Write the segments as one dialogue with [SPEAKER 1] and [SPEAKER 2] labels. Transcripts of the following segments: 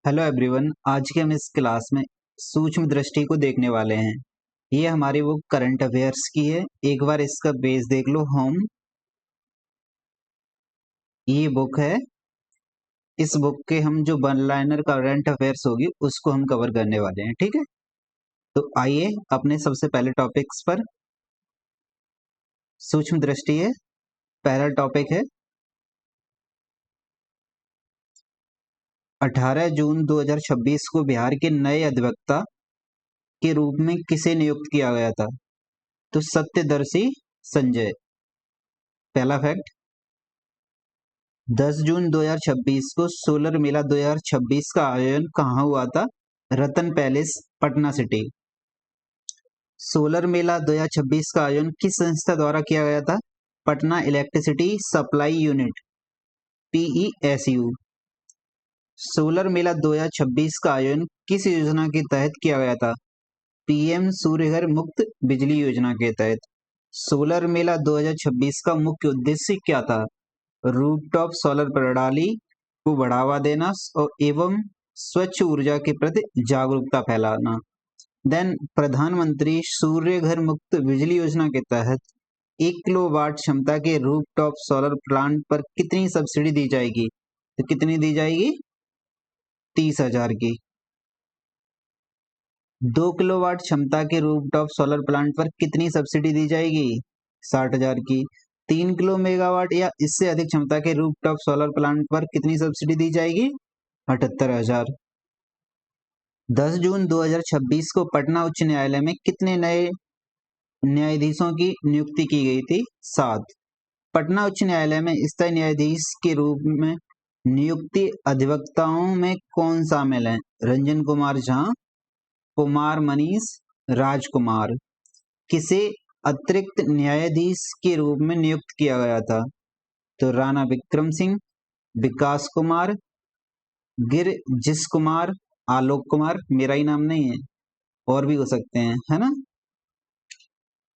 [SPEAKER 1] Hello everyone. आज के हम इस क्लास में सूक्ष्म दृष्टि को देखने वाले हैं। ये हमारी बुक करंट अफेयर्स की है। एक बार इसका पेज देख लो होम। ये बुक है। इस बुक के हम जो वन लाइनर करंट अफेयर्स होगी उसको हम कवर करने वाले हैं, ठीक है। तो आइए अपने सबसे पहले टॉपिक्स पर। सूक्ष्म दृष्टि है, पहला टॉपिक है 18 जून 2026 को बिहार के नए अधिवक्ता के रूप में किसे नियुक्त किया गया था। तो सत्यदर्शी संजय। पहला फैक्ट, 10 जून 2026 को सोलर मेला 2026 का आयोजन कहाँ हुआ था। Ratan palace, Patna city. Solar Mela 2026 का आयोजन किस संस्था द्वारा किया गया था। Patna electricity supply unit, PESU. Solar Mela 2026 का आयोजन किस योजना के तहत किया गया था। पीएम सूर्यघर मुफ्त बिजली योजना के तहत। सोलर मेला 2026 का मुख्य उद्देश्य क्या था। रूफटॉप सोलर प्रणाली को बढ़ावा देना और एवं स्वच्छ ऊर्जा के प्रति जागरूकता फैलाना। देन प्रधानमंत्री सूर्य घर मुक्त बिजली योजना के तहत 1 किलोवाट क्षमता के रूफटॉप सोलर प्लांट पर कितनी सब्सिडी दी जाएगी। तो कितनी दी जाएगी, 30,000 की। 2 किलोवाट क्षमता के रूफटॉप सोलर प्लांट पर कितनी सब्सिडी दी जाएगी, 60,000 की। 3 किलो मेगावाट या इससे अधिक क्षमता के रूफटॉप सोलर प्लांट पर कितनी सब्सिडी दी जाएगी, 78,000। 10 जून 2026 को पटना उच्च न्यायालय में कितने नए न्यायाधीशों की नियुक्ति की गई थी, 7। पटना उच्च न्यायालय में स्थायी न्यायाधीश के रूप में नियुक्ति अधिवक्ताओं में कौन शामिल हैं। रंजन कुमार झा, कुमार मनीष, राजकुमार। किसे अतिरिक्त न्यायाधीश के रूप में नियुक्त किया गया था। तो राणा विक्रम सिंह, विकास कुमार, गिरजिस कुमार, आलोक कुमार। मेरा ही नाम नहीं है, और भी हो सकते हैं, है ना।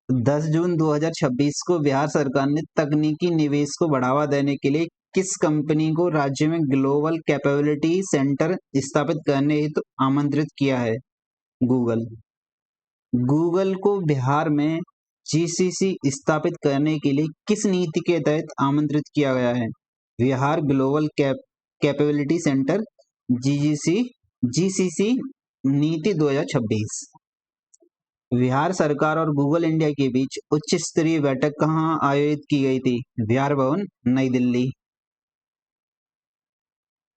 [SPEAKER 1] 10 जून 2026 को बिहार सरकार ने तकनीकी निवेश को बढ़ावा देने के लिए किस कंपनी को राज्य में ग्लोबल कैपेबिलिटी सेंटर स्थापित करने हेतु आमंत्रित किया है। गूगल। गूगल को बिहार में जीसीसी स्थापित करने के लिए किस नीति के तहत आमंत्रित किया गया है। Bihar global capability centre, GCC नीति 2026। बिहार सरकार और गूगल इंडिया के बीच उच्च स्तरीय बैठक कहाँ आयोजित की गई थी। बिहार भवन, नई दिल्ली।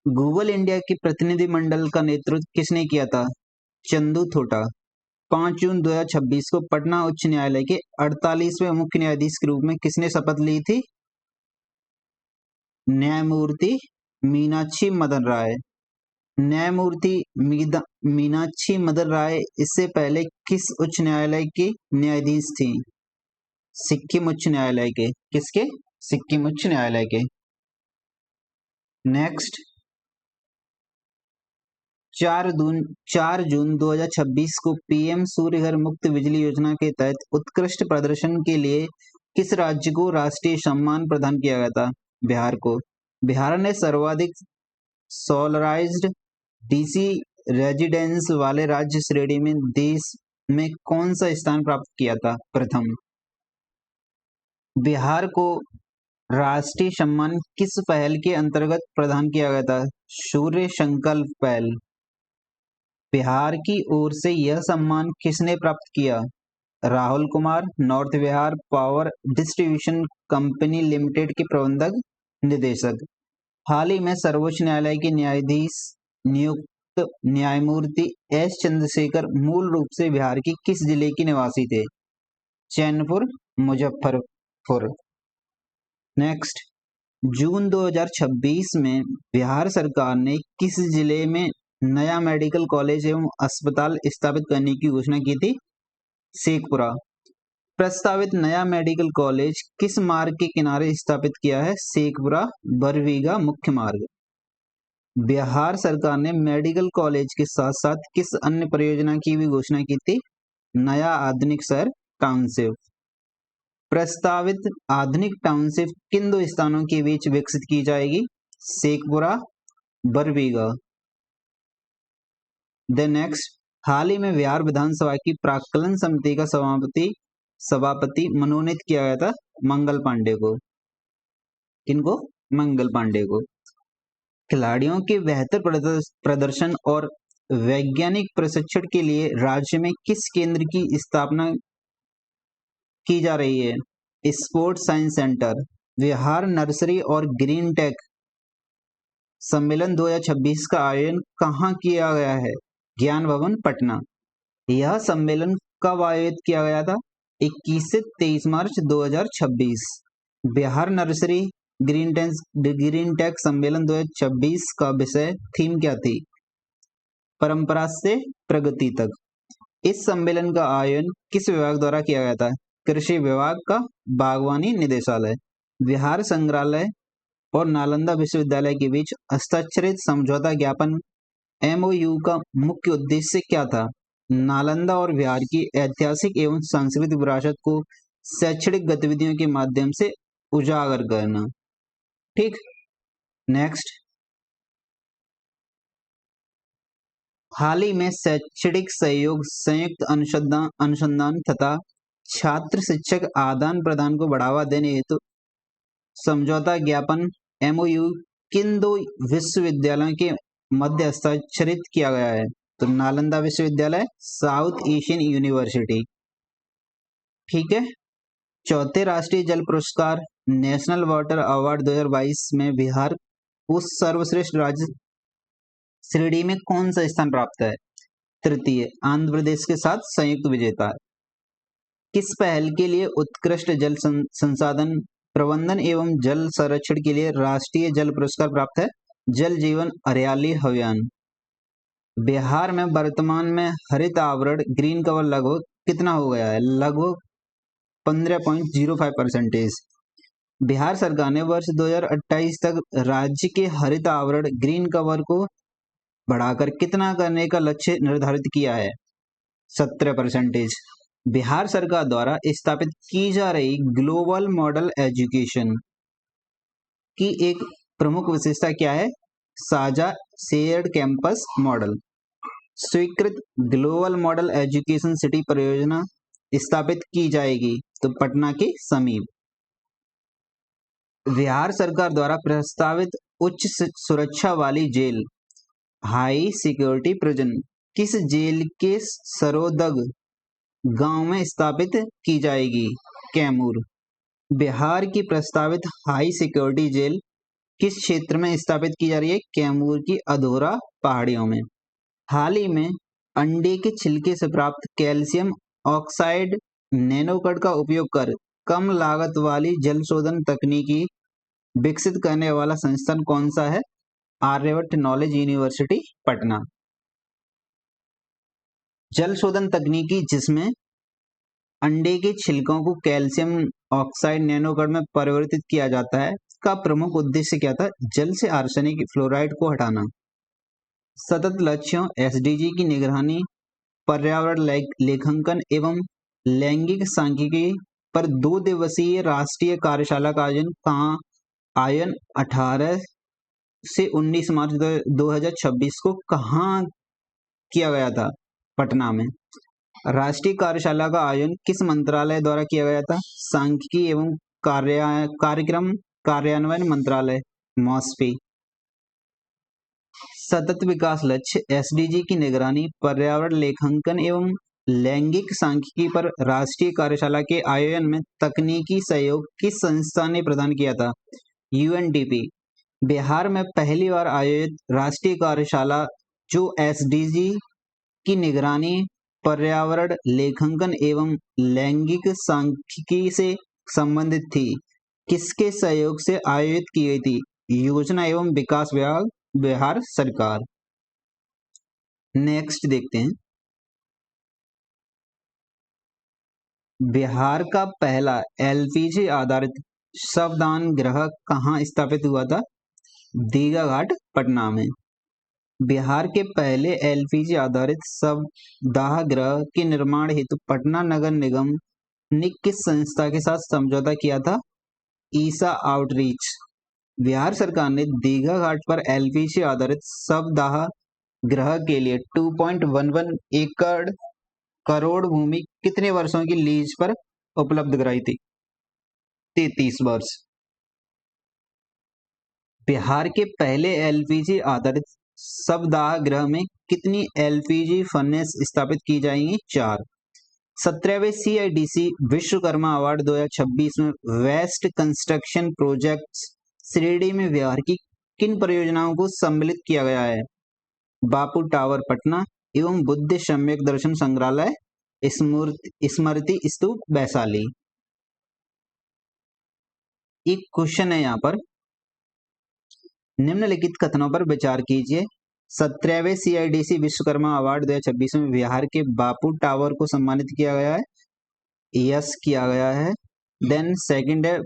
[SPEAKER 1] गूगल इंडिया के प्रतिनिधि मंडल का नेतृत्व किसने किया था, चंदू थोटा। 5 जून 2026 को पटना उच्च न्यायालय के 48वें मुख्य न्यायाधीश के रूप में किसने शपथ ली थी। न्यायमूर्ति मीनाक्षी मदन राय। न्यायमूर्ति मीनाक्षी मदन राय इससे पहले किस उच्च न्यायालय की न्यायाधीश थी। सिक्किम उच्च न्यायालय के। किसके, सिक्किम उच्च न्यायालय के। नेक्स्ट, 4 जून 2026 को पीएम सूर्य घर मुफ्त बिजली योजना के तहत उत्कृष्ट प्रदर्शन के लिए किस राज्य को राष्ट्रीय सम्मान प्रदान किया गया था। बिहार को। बिहार ने सर्वाधिक सोलराइज्ड डीसी रेजिडेंस वाले राज्य श्रेणी में देश में कौन सा स्थान प्राप्त किया था, प्रथम। बिहार को राष्ट्रीय सम्मान किस पहल के अंतर्गत प्रदान किया गया था, सूर्य संकल्प पहल। बिहार की ओर से यह सम्मान किसने प्राप्त किया, Rahul Kumar, north Bihar power distribution company limited के प्रबंधक निदेशक। हाल ही में सर्वोच्च न्यायालय के न्यायाधीश नियुक्त न्यायमूर्ति एस चंद्रशेखर मूल रूप से बिहार की किस जिले के निवासी थे, चैनपुर, मुजफ्फरपुर। नेक्स्ट, जून 2026 में बिहार सरकार ने किस जिले में नया मेडिकल कॉलेज एवं अस्पताल स्थापित करने की घोषणा की थी, शेखपुरा। प्रस्तावित नया मेडिकल कॉलेज किस मार्ग के किनारे स्थापित किया है, शेखपुरा बरबीघा मुख्य मार्ग। बिहार सरकार ने मेडिकल कॉलेज के साथ साथ किस अन्य परियोजना की भी घोषणा की थी, नया आधुनिक शहर टाउनशिप। प्रस्तावित आधुनिक टाउनशिप किन दो स्थानों के बीच विकसित की जाएगी, शेखपुरा, बरबीघा। देन नेक्स्ट, हाल ही में बिहार विधानसभा की प्राक्कलन समिति का सभापति मनोनीत किया गया था मंगल पांडे को। किनको? मंगल पांडे को। खिलाड़ियों के बेहतर प्रदर्शन और वैज्ञानिक प्रशिक्षण के लिए राज्य में किस केंद्र की स्थापना की जा रही है? Sports science centre. Bihar nursery और ग्रीन टेक सम्मेलन 2026 का आयोजन कहाँ किया गया है? ज्ञान भवन पटना। यह सम्मेलन कब आयोजित किया गया था? 21 से 23 मार्च 2026। बिहार नर्सरी ग्रीन टेक सम्मेलन 2026 का विषय थीम क्या थी? परंपरा से प्रगति तक। इस सम्मेलन का आयोजन किस विभाग द्वारा किया गया था? कृषि विभाग का बागवानी निदेशालय। बिहार संग्रहालय और नालंदा विश्वविद्यालय के बीच हस्ताक्षरित समझौता ज्ञापन MOU का मुख्य उद्देश्य क्या था? नालंदा और बिहार की ऐतिहासिक एवं सांस्कृतिक विरासत को शैक्षणिक गतिविधियों के माध्यम से उजागर करना। ठीक। नेक्स्ट, हाल ही में शैक्षणिक सहयोग, संयुक्त अनुसंधान तथा छात्र शिक्षक आदान प्रदान को बढ़ावा देने हेतु समझौता ज्ञापन MOU किन दो विश्वविद्यालयों के मध्य हस्ताक्षरित किया गया है? तो नालंदा विश्वविद्यालय, साउथ एशियन यूनिवर्सिटी। ठीक है। चौथे राष्ट्रीय जल पुरस्कार नेशनल वाटर अवार्ड 2022 में बिहार को सर्वश्रेष्ठ राज्य श्रेणी में कौन सा स्थान प्राप्त है? तृतीय। आंध्र प्रदेश के साथ संयुक्त विजेता। किस पहल के लिए उत्कृष्ट जल संसाधन प्रबंधन एवं जल संरक्षण के लिए राष्ट्रीय जल पुरस्कार प्राप्त है? जल जीवन हरियाली अभियान। बिहार में वर्तमान में हरित आवरण ग्रीन कवर लगभग कितना हो गया है? लगभग 15.05%। बिहार सरकार ने वर्ष 2028 तक राज्य के हरित आवरण ग्रीन कवर को बढ़ाकर कितना करने का लक्ष्य निर्धारित किया है? 17%। बिहार सरकार द्वारा स्थापित की जा रही ग्लोबल मॉडल एजुकेशन की एक प्रमुख विशेषता क्या है? साझा शेयर्ड कैंपस मॉडल। स्वीकृत ग्लोबल मॉडल एजुकेशन सिटी परियोजना स्थापित की जाएगी तो पटना के समीप। बिहार सरकार द्वारा प्रस्तावित उच्च सुरक्षा वाली जेल हाई सिक्योरिटी प्रिजन किस जेल के सरोदग गांव में स्थापित की जाएगी? कैमूर। बिहार की प्रस्तावित हाई सिक्योरिटी जेल किस क्षेत्र में स्थापित की जा रही है? कैमूर की अधूरा पहाड़ियों में। हाल ही में अंडे के छिलके से प्राप्त कैल्शियम ऑक्साइड नैनोकण का उपयोग कर कम लागत वाली जल शोधन तकनीकी विकसित करने वाला संस्थान कौन सा है? Aryabhatta knowledge university Patna. जल शोधन तकनीकी जिसमें अंडे के छिलकों को कैल्शियम ऑक्साइड नैनोकण में परिवर्तित किया जाता है का प्रमुख उद्देश्य क्या था? जल से आर्सेनिक फ्लोराइड को हटाना। सतत लक्ष्यों SDG की निगरानी, पर्यावरण लेखांकन एवं लैंगिक सांख्यिकी पर 2 दिवसीय राष्ट्रीय कार्यशाला का आयोजन 18 से 19 मार्च 2026 को कहाँ किया गया था? पटना में। राष्ट्रीय कार्यशाला का आयोजन किस मंत्रालय द्वारा किया गया था? सांख्यिकी एवं कार्यक्रम कार्यान्वयन मंत्रालय, मॉस्पी। सतत विकास लक्ष्य SDG की निगरानी, पर्यावरण लेखांकन एवं लैंगिक सांख्यिकी पर राष्ट्रीय कार्यशाला के आयोजन में तकनीकी सहयोग किस संस्था ने प्रदान किया था? UNDP। बिहार में पहली बार आयोजित राष्ट्रीय कार्यशाला जो SDG की निगरानी, पर्यावरण लेखांकन एवं लैंगिक सांख्यिकी से संबंधित थी, किसके सहयोग से आयोजित की गई थी? योजना एवं विकास विभाग, बिहार सरकार। नेक्स्ट देखते हैं, बिहार का पहला LPG आधारित शवदान गृह कहाँ स्थापित हुआ था? दीघा घाट पटना में। बिहार के पहले LPG आधारित शवदाह गृह के निर्माण हेतु पटना नगर निगम ने किस संस्था के साथ समझौता किया था? ईसा आउटरीच। बिहार सरकार ने दीघा घाट पर LPG आधारित शवदाह ग्रह के लिए 2.11 एकड़ करोड़ भूमि कितने वर्षों की लीज पर उपलब्ध कराई थी? 33 वर्ष। बिहार के पहले एलपीजी आधारित शवदाह गृह में कितनी एलपीजी फर्नेस स्थापित की जाएंगी? 4। 17वें CIDC विश्वकर्मा अवार्ड 2026 में वेस्ट कंस्ट्रक्शन प्रोजेक्ट्स श्रेणी में बिहार की किन परियोजनाओं को सम्मिलित किया गया है? बापू टावर पटना एवं बुद्ध सम्यक दर्शन संग्रहालय स्मृति स्तूप वैशाली। एक क्वेश्चन है यहाँ पर, निम्नलिखित कथनों पर विचार कीजिए। 17वें CIDC विश्वकर्मा अवार्ड 2026 में बिहार के बापू टावर को सम्मानित किया गया है। यस किया गया है। देन सेकंड है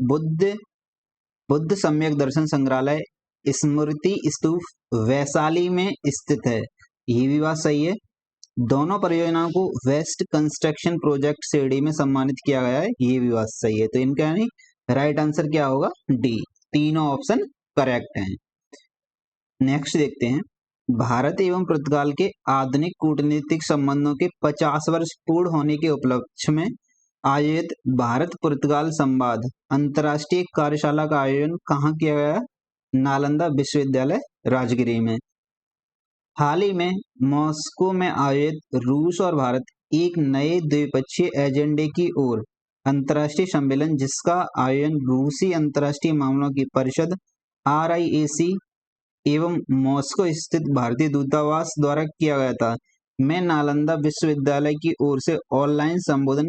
[SPEAKER 1] बुद्ध सम्यक दर्शन संग्रहालय स्मृति स्तूप वैशाली में स्थित है। ये भी बात सही है। दोनों परियोजनाओं को वेस्ट कंस्ट्रक्शन प्रोजेक्ट श्रेणी में सम्मानित किया गया है। ये भी बात सही है। तो इनका यानी राइट आंसर क्या होगा? डी। तीनों ऑप्शन करेक्ट हैं। नेक्स्ट देखते हैं, भारत एवं पुर्तगाल के आधुनिक कूटनीतिक संबंधों के 50 वर्ष पूर्ण होने के उपलक्ष्य में आयोजित भारत पुर्तगाल संवाद अंतर्राष्ट्रीय कार्यशाला का आयोजन कहाँ किया गया? नालंदा विश्वविद्यालय राजगिरी में। हाल ही में मॉस्को में आयोजित रूस और भारत एक नए द्विपक्षीय एजेंडे की ओर अंतर्राष्ट्रीय सम्मेलन जिसका आयोजन रूसी अंतर्राष्ट्रीय मामलों की परिषद RIAC एवं मॉस्को स्थित भारतीय दूतावास द्वारा किया गया था, में नालंदा विश्वविद्यालय की ओर से ऑनलाइन संबोधन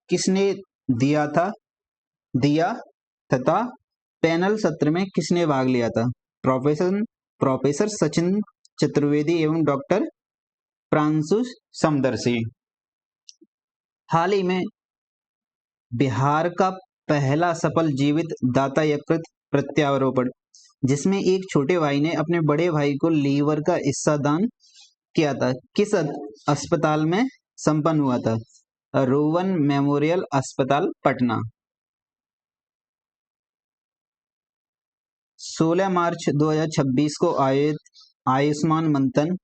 [SPEAKER 1] किसने दिया तथा पैनल सत्र में किसने भाग लिया था? प्रोफेसर सचिन चतुर्वेदी एवं डॉक्टर प्रांशु समदर्शी। हाल ही में बिहार का पहला सफल जीवित दाता यकृत प्रत्यारोपण जिसमें एक छोटे भाई ने अपने बड़े भाई को लीवर का हिस्सा दान किया था, किस अस्पताल में संपन्न हुआ था? रोवन मेमोरियल अस्पताल पटना। 16 मार्च 2026 को आयोजित आयुष्मान मंथन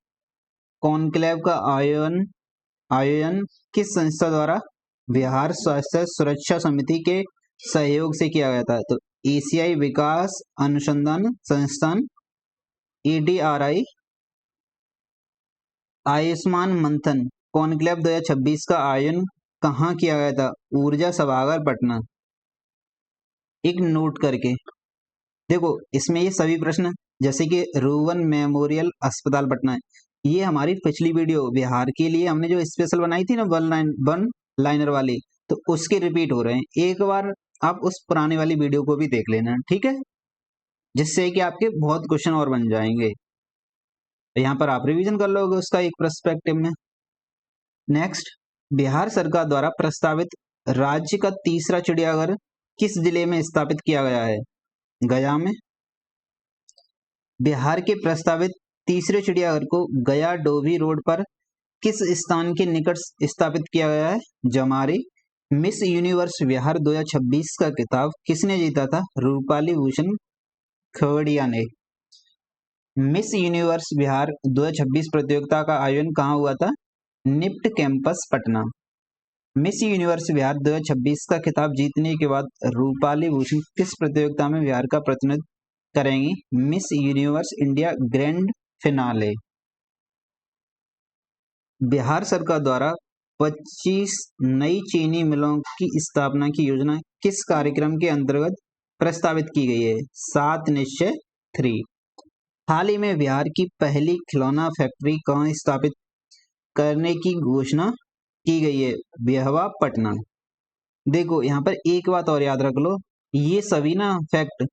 [SPEAKER 1] कॉन्क्लेव का आयोजन किस संस्था द्वारा? बिहार स्वास्थ्य सुरक्षा समिति के सहयोग से किया गया था। तो एशियाई विकास अनुसंधान संस्थान ADRI। आयुष्मान मंथन कॉन्क्लेव 2026 का आयोजन कहाँ किया गया था? ऊर्जा सभागार पटना। एक नोट करके देखो, इसमें ये सभी प्रश्न जैसे कि रोवन मेमोरियल अस्पताल पटना है, ये हमारी पिछली वीडियो बिहार के लिए हमने जो स्पेशल बनाई थी ना वन लाइनर वाली, तो उसके रिपीट हो रहे हैं। एक बार आप उस पुराने वाली वीडियो को भी देख लेना, ठीक है, जिससे कि आपके बहुत क्वेश्चन और बन जाएंगे। यहाँ पर आप रिवीजन कर लोगे उसका एक पर्सपेक्टिव में। नेक्स्ट, बिहार सरकार द्वारा प्रस्तावित राज्य का तीसरा चिड़ियाघर किस जिले में स्थापित किया गया है? गया में। बिहार के प्रस्तावित तीसरे चिड़ियाघर को गया डोभी रोड पर किस स्थान के निकट स्थापित किया गया है? जमारी। मिस यूनिवर्स बिहार 2026 का खिताब किसने जीता था? रूपाली भूषण खगड़िया ने। मिस यूनिवर्स बिहार 2026 प्रतियोगिता का आयोजन कहाँ हुआ था? NIFT campus Patna. Miss universe Bihar 2026 का खिताब जीतने के बाद रूपाली भूषण किस प्रतियोगिता में बिहार का प्रतिनिधित्व करेंगी? Miss universe India grand finale. Bihar सरकार द्वारा 25 नई चीनी मिलों की स्थापना की योजना किस कार्यक्रम के अंतर्गत प्रस्तावित की गई है? 7 निश्चय 3। हाल ही में बिहार की पहली खिलौना फैक्ट्री कहाँ स्थापित करने की घोषणा की गई है? बिहवा पटना। देखो, यहाँ पर एक बात और याद रख लो, ये सभी ना फैक्ट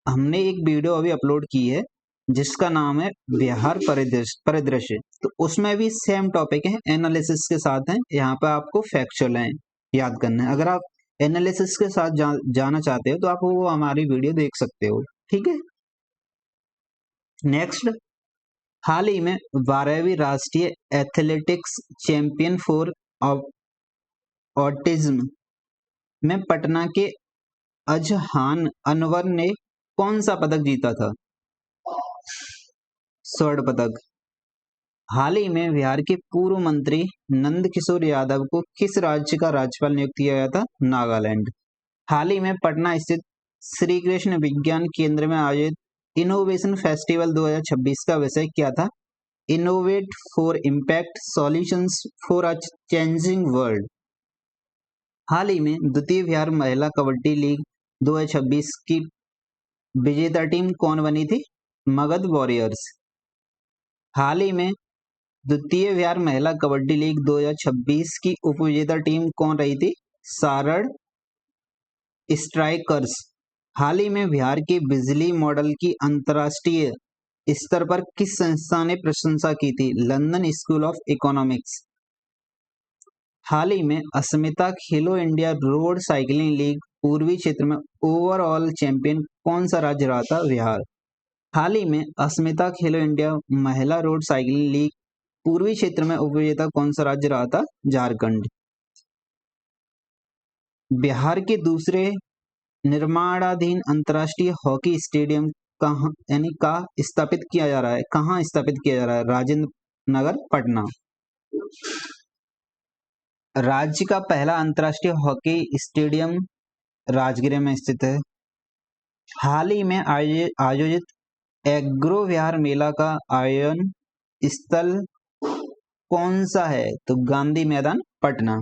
[SPEAKER 1] हमने एक वीडियो अभी अपलोड की है जिसका नाम है बिहार परिदृश्य, तो उसमें भी सेम टॉपिक है, एनालिसिस के साथ है। यहाँ पर आपको फैक्चुअल है याद करना है। अगर आप एनालिसिस के साथ जाना चाहते हो तो आप वो हमारी वीडियो देख सकते हो, ठीक है। नेक्स्ट, हाल ही में 12वीं राष्ट्रीय एथलेटिक्स चैंपियन फॉर ऑटिज्म में पटना के अजहान अनवर ने कौन सा पदक जीता था? स्वर्ण पदक। हाल ही में बिहार के पूर्व मंत्री नंद किशोर यादव को किस राज्य का राज्यपाल नियुक्त किया गया था? नागालैंड। हाल ही में पटना स्थित श्री कृष्ण विज्ञान केंद्र में आयोजित इनोवेशन फेस्टिवल 2026 का विषय क्या था? Innovate for impact solutions for a changing world. हाल ही में द्वितीय बिहार महिला कबड्डी लीग 2026 की विजेता टीम कौन बनी थी? मगध वॉरियर्स। हाल ही में द्वितीय बिहार महिला कबड्डी लीग 2026 की उपविजेता टीम कौन रही थी? सारड़ स्ट्राइकर्स। हाल ही में बिहार के बिजली मॉडल की अंतर्राष्ट्रीय स्तर पर किस संस्था ने प्रशंसा की थी? London school of economics. हाल ही में अस्मिता खेलो इंडिया रोड साइकिलिंग लीग पूर्वी क्षेत्र में ओवरऑल चैंपियन कौन सा राज्य रहा था? बिहार। हाल ही में अस्मिता खेलो इंडिया महिला रोड साइकिलिंग लीग पूर्वी क्षेत्र में उपविजेता कौन सा राज्य रहा था? झारखंड। बिहार के दूसरे निर्माणाधीन अंतर्राष्ट्रीय हॉकी स्टेडियम कहाँ यानी का स्थापित किया जा रहा है? कहाँ स्थापित किया जा रहा है? राजेंद्र नगर, पटना। राज्य का पहला अंतर्राष्ट्रीय हॉकी स्टेडियम राजगीर में स्थित है। हाल ही में आयोजित एग्रो बिहार मेला का आयोजन स्थल कौन सा है? तो गांधी मैदान, पटना।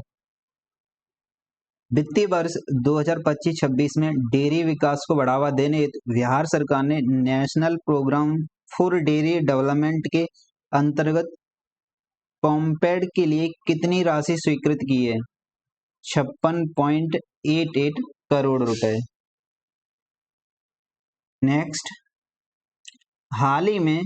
[SPEAKER 1] वित्तीय वर्ष 2025-26 में डेयरी विकास को बढ़ावा देने हेतु बिहार सरकार ने national programme for dairy development के अंतर्गत पॉम्पेड के लिए कितनी राशि स्वीकृत की है? 56.88 करोड़ रुपए। नेक्स्ट, हाल ही में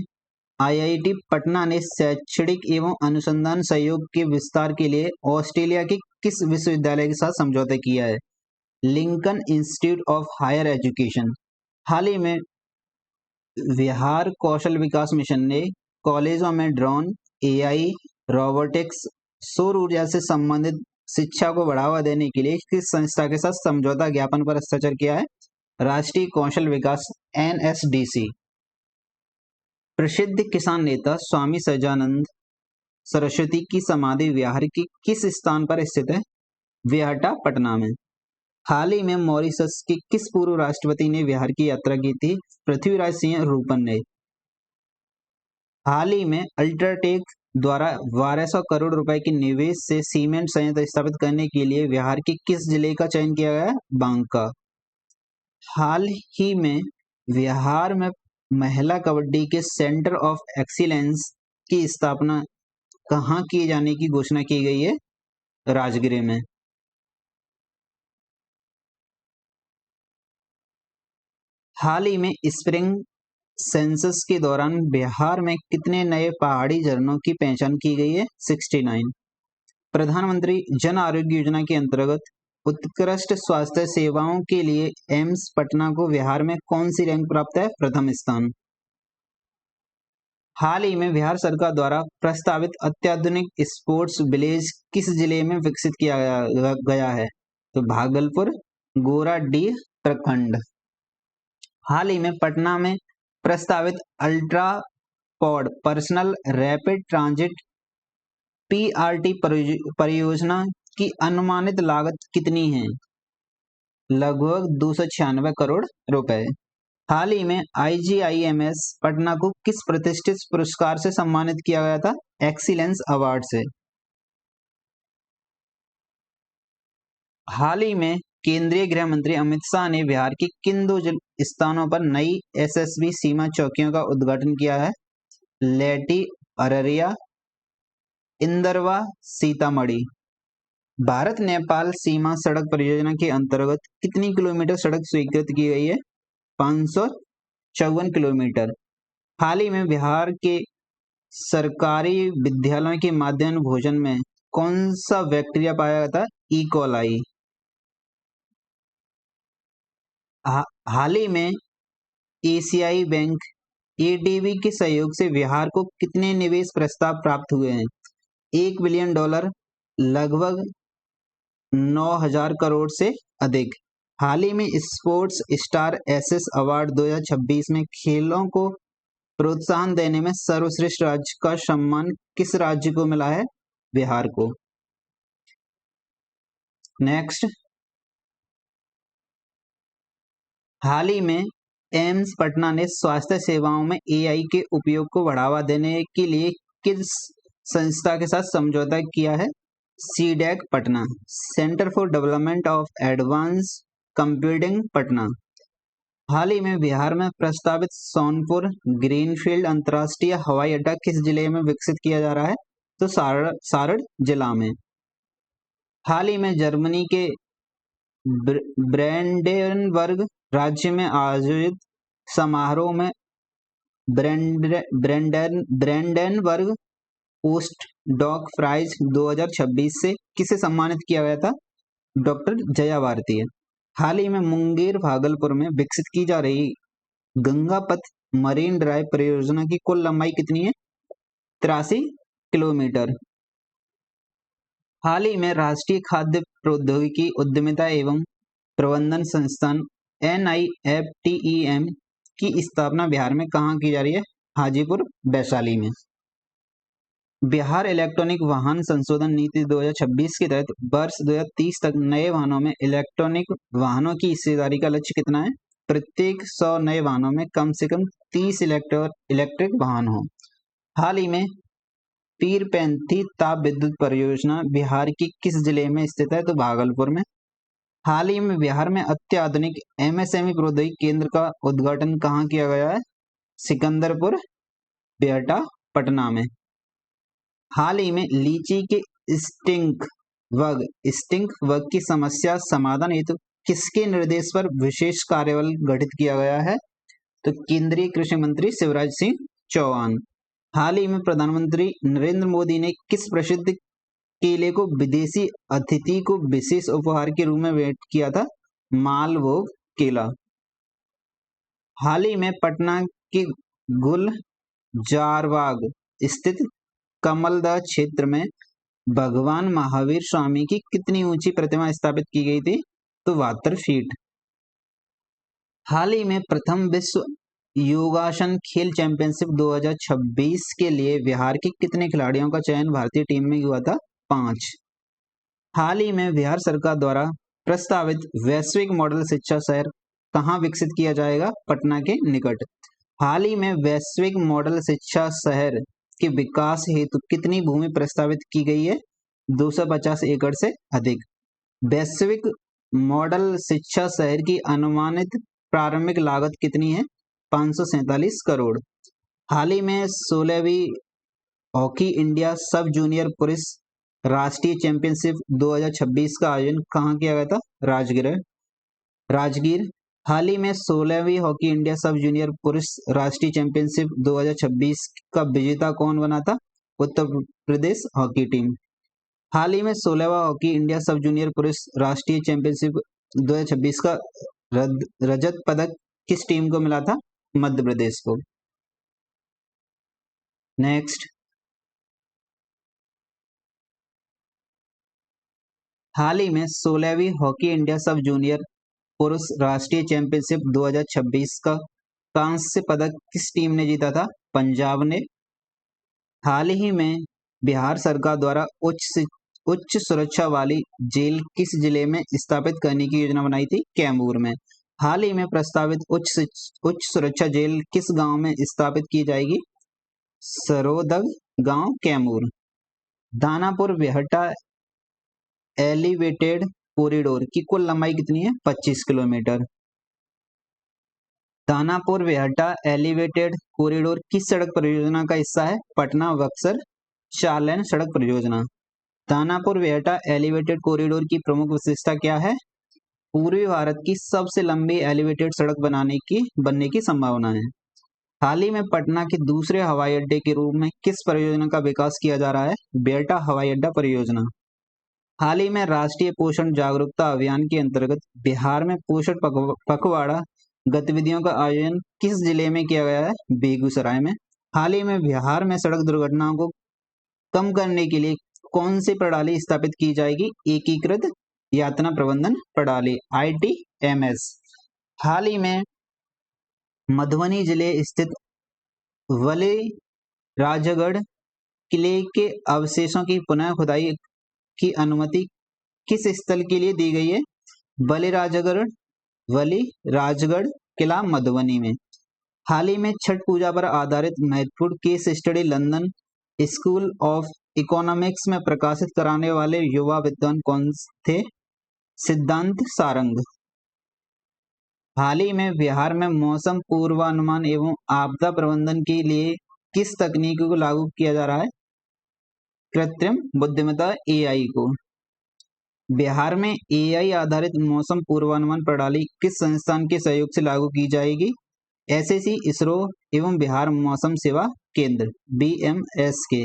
[SPEAKER 1] आईआईटी पटना ने शैक्षणिक एवं अनुसंधान सहयोग के विस्तार के लिए ऑस्ट्रेलिया के किस विश्वविद्यालय के साथ समझौता किया है? Lincoln institute of higher education. हाल ही में बिहार कौशल विकास मिशन ने कॉलेजों में ड्रोन, एआई, रोबोटिक्स, सौर ऊर्जा से संबंधित शिक्षा को बढ़ावा देने के लिए किस संस्था के साथ समझौता ज्ञापन पर हस्ताक्षर किया है? राष्ट्रीय कौशल विकास, एनएसडीसी। प्रसिद्ध किसान नेता स्वामी सहजानंद सरस्वती की समाधि बिहार के किस स्थान पर स्थित है? बेहटा, पटना में। हाल ही में मॉरिशस के किस पूर्व राष्ट्रपति ने बिहार की यात्रा की थी? पृथ्वीराज सिंह रूपन ने। हाल ही में अल्ट्राटेक द्वारा 1200 करोड़ रुपए के निवेश से सीमेंट संयंत्र स्थापित करने के लिए बिहार के किस जिले का चयन किया गया? बांका। हाल ही में बिहार में महिला कबड्डी के सेंटर ऑफ एक्सीलेंस की स्थापना कहाँ किए जाने की घोषणा की गई है? राजगीर में। हाल ही में स्प्रिंग सेंसस के दौरान बिहार में कितने नए पहाड़ी झरनों की पहचान की गई है? 69। प्रधानमंत्री जन आरोग्य योजना के अंतर्गत उत्कृष्ट स्वास्थ्य सेवाओं के लिए एम्स पटना को बिहार में कौन सी रैंक प्राप्त है? प्रथम स्थान। हाल ही में बिहार सरकार द्वारा प्रस्तावित अत्याधुनिक स्पोर्ट्स विलेज किस जिले में विकसित किया गया है? तो भागलपुर, गोराडीह प्रखंड। हाल ही में पटना में प्रस्तावित ultra pod personal rapid transit PRT परियोजना की अनुमानित लागत कितनी है? लगभग 296 करोड़ रुपए। हाल ही में आईजीआईएमएस पटना को किस प्रतिष्ठित पुरस्कार से सम्मानित किया गया था? एक्सीलेंस अवार्ड से। हाल ही में केंद्रीय गृह मंत्री अमित शाह ने बिहार के किन दो स्थानों पर नई एसएसबी सीमा चौकियों का उद्घाटन किया है? लेटी, अररिया, इंदरवा, सीतामढ़ी। भारत नेपाल सीमा सड़क परियोजना के अंतर्गत कितनी किलोमीटर सड़क स्वीकृत की गई है? 554 किलोमीटर। हाल ही में बिहार के सरकारी विद्यालयों के माध्याह्न भोजन में कौन सा बैक्टीरिया पाया गया था? E coli. हाल ही में एशियाई बैंक एडीबी के सहयोग से बिहार को कितने निवेश प्रस्ताव प्राप्त हुए हैं? $1 बिलियन, लगभग 9,000 करोड़ से अधिक। हाल ही में स्पोर्ट्स स्टार एसेस अवार्ड 2026 में खेलों को प्रोत्साहन देने में सर्वश्रेष्ठ राज्य का सम्मान किस राज्य को मिला है? बिहार को। नेक्स्ट, हाल ही में एम्स पटना ने स्वास्थ्य सेवाओं में एआई के उपयोग को बढ़ावा देने के लिए किस संस्था के साथ समझौता किया है? CDAC Patna, centre for development of advance computing Patna. हाल ही में बिहार में प्रस्तावित सोनपुर ग्रीनफील्ड अंतर्राष्ट्रीय हवाई अड्डा किस जिले में विकसित किया जा रहा है? तो सारण जिला में। हाल ही में जर्मनी के ब्रेंडेनबर्ग राज्य में आयोजित समारोह में ब्रेंडेनबर्ग पोस्ट डॉक प्राइज 2026 से किसे सम्मानित किया गया था? डॉक्टर जया भारती। हाल ही में मुंगेर भागलपुर में विकसित की जा रही गंगापथ मरीन ड्राइव परियोजना की कुल लंबाई कितनी है? 83 किलोमीटर। हाल ही में राष्ट्रीय खाद्य प्रौद्योगिकी उद्यमिता एवं प्रबंधन संस्थान NIFTEM की स्थापना बिहार में कहाँ की जा रही है? हाजीपुर वैशाली में। बिहार इलेक्ट्रॉनिक वाहन संशोधन नीति 2026 के तहत वर्ष 2030 तक नए वाहनों में इलेक्ट्रॉनिक वाहनों की हिस्सेदारी का लक्ष्य कितना है? प्रत्येक 100 नए वाहनों में कम से कम 30 इलेक्ट्रिक वाहन हो। हाल ही में पीरपैंती ताप विद्युत परियोजना बिहार की किस जिले में स्थित है? तो भागलपुर में। हाल ही में बिहार में अत्याधुनिक MSME प्रौद्योगिकी केंद्र का उद्घाटन कहाँ किया गया है? सिकंदरपुर बिहटा पटना में। हाल ही में लीची के स्टिंक बग की समस्या समाधान हेतु किसके निर्देश पर विशेष कार्यबल गठित किया गया है? तो केंद्रीय कृषि मंत्री शिवराज सिंह चौहान। हाल ही में प्रधानमंत्री नरेंद्र मोदी ने किस प्रसिद्ध केले को विदेशी अतिथि को विशेष उपहार के रूप में भेंट किया था? मालभोग केला। हाल ही में पटना के गुलजारबाग स्थित कमलदह क्षेत्र में भगवान महावीर स्वामी की कितनी ऊंची प्रतिमा स्थापित की गई थी? तो 72 फीट। हाल ही में प्रथम विश्व योगासन खेल चैंपियनशिप 2026 के लिए बिहार के कितने खिलाड़ियों का चयन भारतीय टीम में हुआ था? 5। हाल ही में बिहार सरकार द्वारा प्रस्तावित वैश्विक मॉडल शिक्षा शहर कहाँ विकसित किया जाएगा? पटना के निकट। हाल ही में वैश्विक मॉडल शिक्षा शहर के विकास हेतु कितनी भूमि प्रस्तावित की गई है? 250 एकड़ से अधिक। वैश्विक मॉडल शिक्षा शहर की अनुमानित प्रारंभिक लागत कितनी है? 547 करोड़। हाल ही में 16वीं हॉकी इंडिया सब जूनियर पुरुष राष्ट्रीय चैंपियनशिप 2026 का आयोजन कहाँ किया गया था? राजगीर। हाल ही में 16वीं हॉकी इंडिया सब जूनियर पुरुष राष्ट्रीय चैंपियनशिप 2026 का विजेता कौन बना था? Uttar Pradesh hockey team. हाल ही में 16वां हॉकी इंडिया सब जूनियर पुरुष राष्ट्रीय चैंपियनशिप 2026 का रजत पदक किस टीम को मिला था? मध्य प्रदेश को। नेक्स्ट, हाल ही में 16वीं हॉकी इंडिया सब जूनियर पुरुष राष्ट्रीय चैंपियनशिप 2026 का कांस्य पदक किस टीम ने जीता था? पंजाब ने। हाल ही में बिहार सरकार द्वारा उच्च सुरक्षा वाली जेल किस जिले में स्थापित करने की योजना बनाई थी? कैमूर में। हाल ही में प्रस्तावित उच्च सुरक्षा जेल किस गांव में स्थापित की जाएगी? सरोदग गांव, कैमूर। दानापुर बिहटा एलिवेटेड कॉरिडोर की कुल लंबाई कितनी है? 25 kilometre. Danapur Bihta elevated corridor किस सड़क परियोजना का हिस्सा है? पटना बक्सर 4 लेन सड़क परियोजना। दानापुर बिहटा एलिवेटेड कॉरिडोर की प्रमुख विशेषता क्या है? पूर्वी भारत की सबसे लंबी एलिवेटेड सड़क बनने की संभावना है। हाल ही में पटना के दूसरे हवाई अड्डे के रूप में किस परियोजना का विकास किया जा रहा है? बिहटा हवाई अड्डा परियोजना। हाल ही में राष्ट्रीय पोषण जागरूकता अभियान के अंतर्गत बिहार में पोषण पखवाड़ा गतिविधियों का आयोजन किस जिले में किया गया है? बेगूसराय में। हाल ही में बिहार में सड़क दुर्घटनाओं को कम करने के लिए कौन सी प्रणाली स्थापित की जाएगी? एकीकृत यातना प्रबंधन प्रणाली ITMS। हाल ही में मधुबनी जिले स्थित वली राजगढ़ किले के अवशेषों की पुनः खुदाई की अनुमति किस स्थल के लिए दी गई है? वली राजगढ़ किला मधुबनी में। हाल ही में छठ पूजा पर आधारित महत्वपूर्ण case study London school of economics में प्रकाशित कराने वाले युवा विद्वान कौन थे? सिद्धांत सारंग। हाल ही में बिहार में मौसम पूर्वानुमान एवं आपदा प्रबंधन के लिए किस तकनीक को लागू किया जा रहा है? कृत्रिम बुद्धिमत्ता AI को। बिहार में AI आधारित मौसम पूर्वानुमान प्रणाली किस संस्थान के सहयोग से लागू की जाएगी? SSC, इसरो एवं बिहार मौसम सेवा केंद्र BMS के।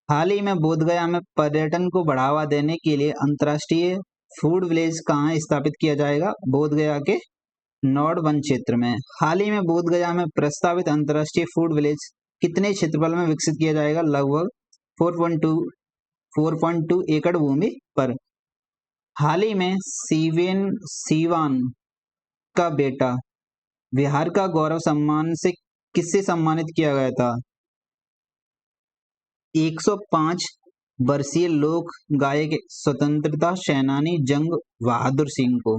[SPEAKER 1] हाल ही में बोधगया में पर्यटन को बढ़ावा देने के लिए अंतर्राष्ट्रीय फूड विलेज कहाँ स्थापित किया जाएगा? बोधगया के नॉर्ड वन क्षेत्र में। हाल ही में बोधगया में प्रस्तावित अंतर्राष्ट्रीय फूड विलेज कितने क्षेत्रफल में विकसित किया जाएगा? लगभग 4.2 एकड़ भूमि पर। हाल ही में सीवान का बेटा बिहार का गौरव सम्मान से किससे सम्मानित किया गया था? 105 वर्षीय लोक गायक स्वतंत्रता सेनानी जंग बहादुर सिंह को।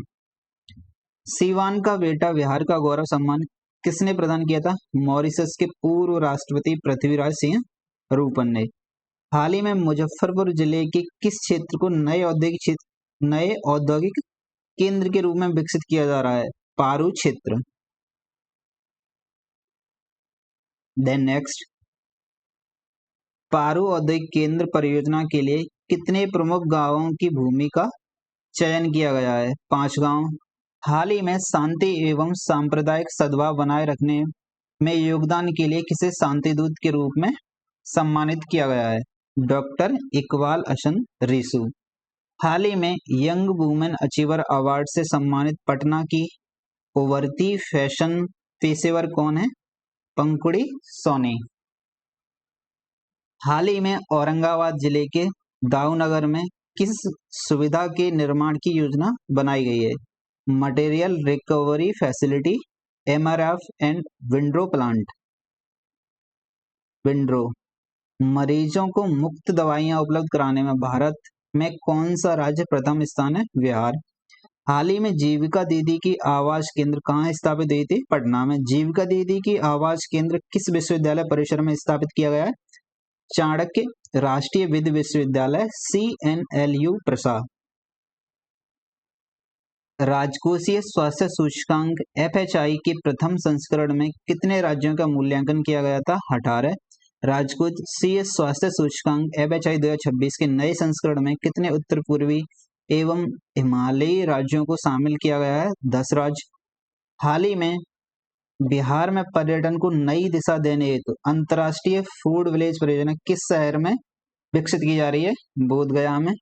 [SPEAKER 1] सीवान का बेटा बिहार का गौरव सम्मान किसने प्रदान किया था? मॉरिशस के पूर्व राष्ट्रपति पृथ्वीराज सिंह रूपन ने। हाल ही में मुजफ्फरपुर जिले के किस क्षेत्र को नए औद्योगिक केंद्र के रूप में विकसित किया जा रहा है? पारू क्षेत्र। देन नेक्स्ट, पारू औद्योगिक केंद्र परियोजना के लिए कितने प्रमुख गांवों की भूमि का चयन किया गया है? 5 गांव। हाल ही में शांति एवं सांप्रदायिक सद्भाव बनाए रखने में योगदान के लिए किसे शांति दूत के रूप में सम्मानित किया गया है? डॉक्टर इकबाल हसन रिसू। हाल ही में यंग वुमेन अचीवर अवार्ड से सम्मानित पटना की उभरती फैशन पेशेवर कौन है? पंकुड़ी सोनी। हाल ही में औरंगाबाद जिले के दाऊनगर में किस सुविधा के निर्माण की योजना बनाई गई है? Material recovery facility, MRF and windrow plant. Windrow. मरीजों को मुफ्त दवाइयां उपलब्ध कराने में भारत में कौन सा राज्य प्रथम स्थान है? बिहार। हाल ही में जीविका दीदी की आवास केंद्र कहाँ स्थापित हुई थी? पटना में। जीविका दीदी की आवास केंद्र किस विश्वविद्यालय परिसर में स्थापित किया गया है? चाणक्य राष्ट्रीय विधि विश्वविद्यालय CNLU प्रसाद। राजकोषीय स्वास्थ्य सूचकांक FHI के प्रथम संस्करण में कितने राज्यों का मूल्यांकन किया गया था? 18। राजकोषीय स्वास्थ्य सूचकांक FHI 2026 के नए संस्करण में कितने उत्तर पूर्वी एवं हिमालयी राज्यों को शामिल किया गया है? 10 राज्य। हाल ही में बिहार में पर्यटन को नई दिशा देने हेतु अंतर्राष्ट्रीय फूड विलेज परियोजना किस शहर में विकसित की जा रही है? बोधगया में।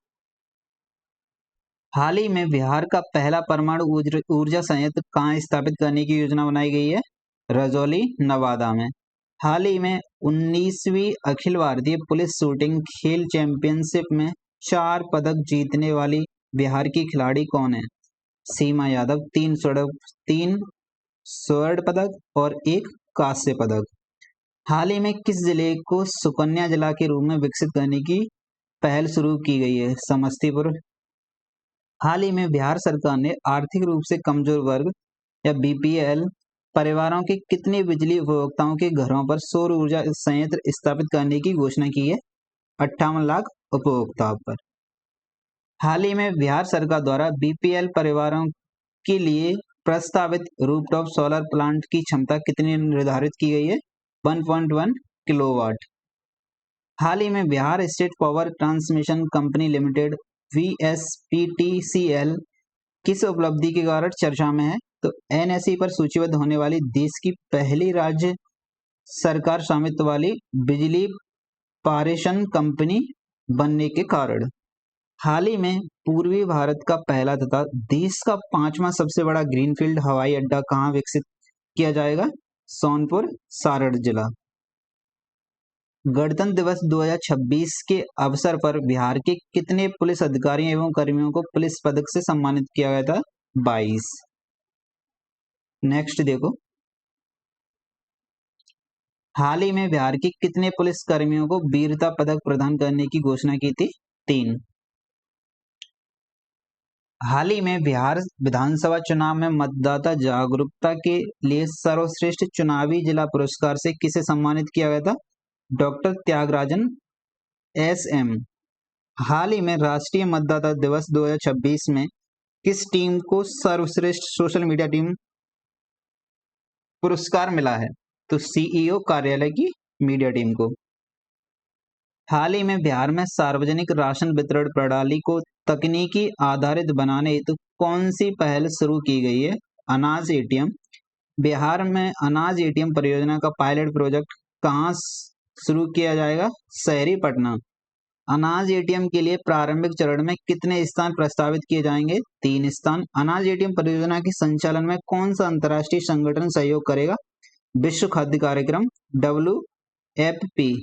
[SPEAKER 1] हाल ही में बिहार का पहला परमाणु ऊर्जा संयंत्र कहाँ स्थापित करने की योजना बनाई गई है? रजौली, नवादा में। हाल ही में 19वीं अखिल भारतीय पुलिस शूटिंग खेल चैंपियनशिप में 4 पदक जीतने वाली बिहार की खिलाड़ी कौन है? सीमा यादव। 3 स्वर्ण पदक और 1 कांस्य पदक। हाल ही में किस जिले को सुकन्या जिला के रूप में विकसित करने की पहल शुरू की गई है? समस्तीपुर। हाल ही में बिहार सरकार ने आर्थिक रूप से कमजोर वर्ग या BPL परिवारों के कितने बिजली उपभोक्ताओं के घरों पर सौर ऊर्जा संयंत्र स्थापित करने की घोषणा की है? 58 लाख उपभोक्ताओं पर। हाल ही में बिहार सरकार द्वारा BPL परिवारों के लिए प्रस्तावित रूफटॉप सोलर प्लांट की क्षमता कितनी निर्धारित की गई है? 1.1 किलोवाट। हाल ही में Bihar state power transmission company limited VSPTCL किस उपलब्धि के कारण चर्चा में है? तो NSE पर सूचीबद्ध होने वाली देश की पहली राज्य सरकार स्वामित्व वाली बिजली पारेषण कंपनी बनने के कारण। हाल ही में पूर्वी भारत का पहला तथा देश का 5वां सबसे बड़ा ग्रीनफील्ड हवाई अड्डा कहाँ विकसित किया जाएगा? सोनपुर, सारण जिला। गणतंत्र दिवस 2026 के अवसर पर बिहार के कितने पुलिस अधिकारियों एवं कर्मियों को पुलिस पदक से सम्मानित किया गया था? 22। नेक्स्ट देखो, हाल ही में बिहार के कितने पुलिस कर्मियों को वीरता पदक प्रदान करने की घोषणा की थी? 3। हाल ही में बिहार विधानसभा चुनाव में मतदाता जागरूकता के लिए सर्वश्रेष्ठ चुनावी जिला पुरस्कार से किसे सम्मानित किया गया था? Doctor Thyagarajan SM. हाल ही में राष्ट्रीय मतदाता दिवस 2026 में किस टीम को सर्वश्रेष्ठ सोशल मीडिया टीम पुरस्कार मिला है? तो सीईओ कार्यालय की मीडिया टीम को। हाल ही में बिहार में सार्वजनिक राशन वितरण प्रणाली को तकनीकी आधारित बनाने हेतु कौन सी पहल शुरू की गई है? अनाज एटीएम। बिहार में अनाज एटीएम परियोजना का पायलट प्रोजेक्ट कहाँ शुरू किया जाएगा? शहरी पटना। अनाज एटीएम के लिए प्रारंभिक चरण में कितने स्थान प्रस्तावित किए जाएंगे? 3 स्थान। अनाज एटीएम परियोजना के संचालन में कौन सा अंतर्राष्ट्रीय संगठन सहयोग करेगा? विश्व खाद्य कार्यक्रम WFP।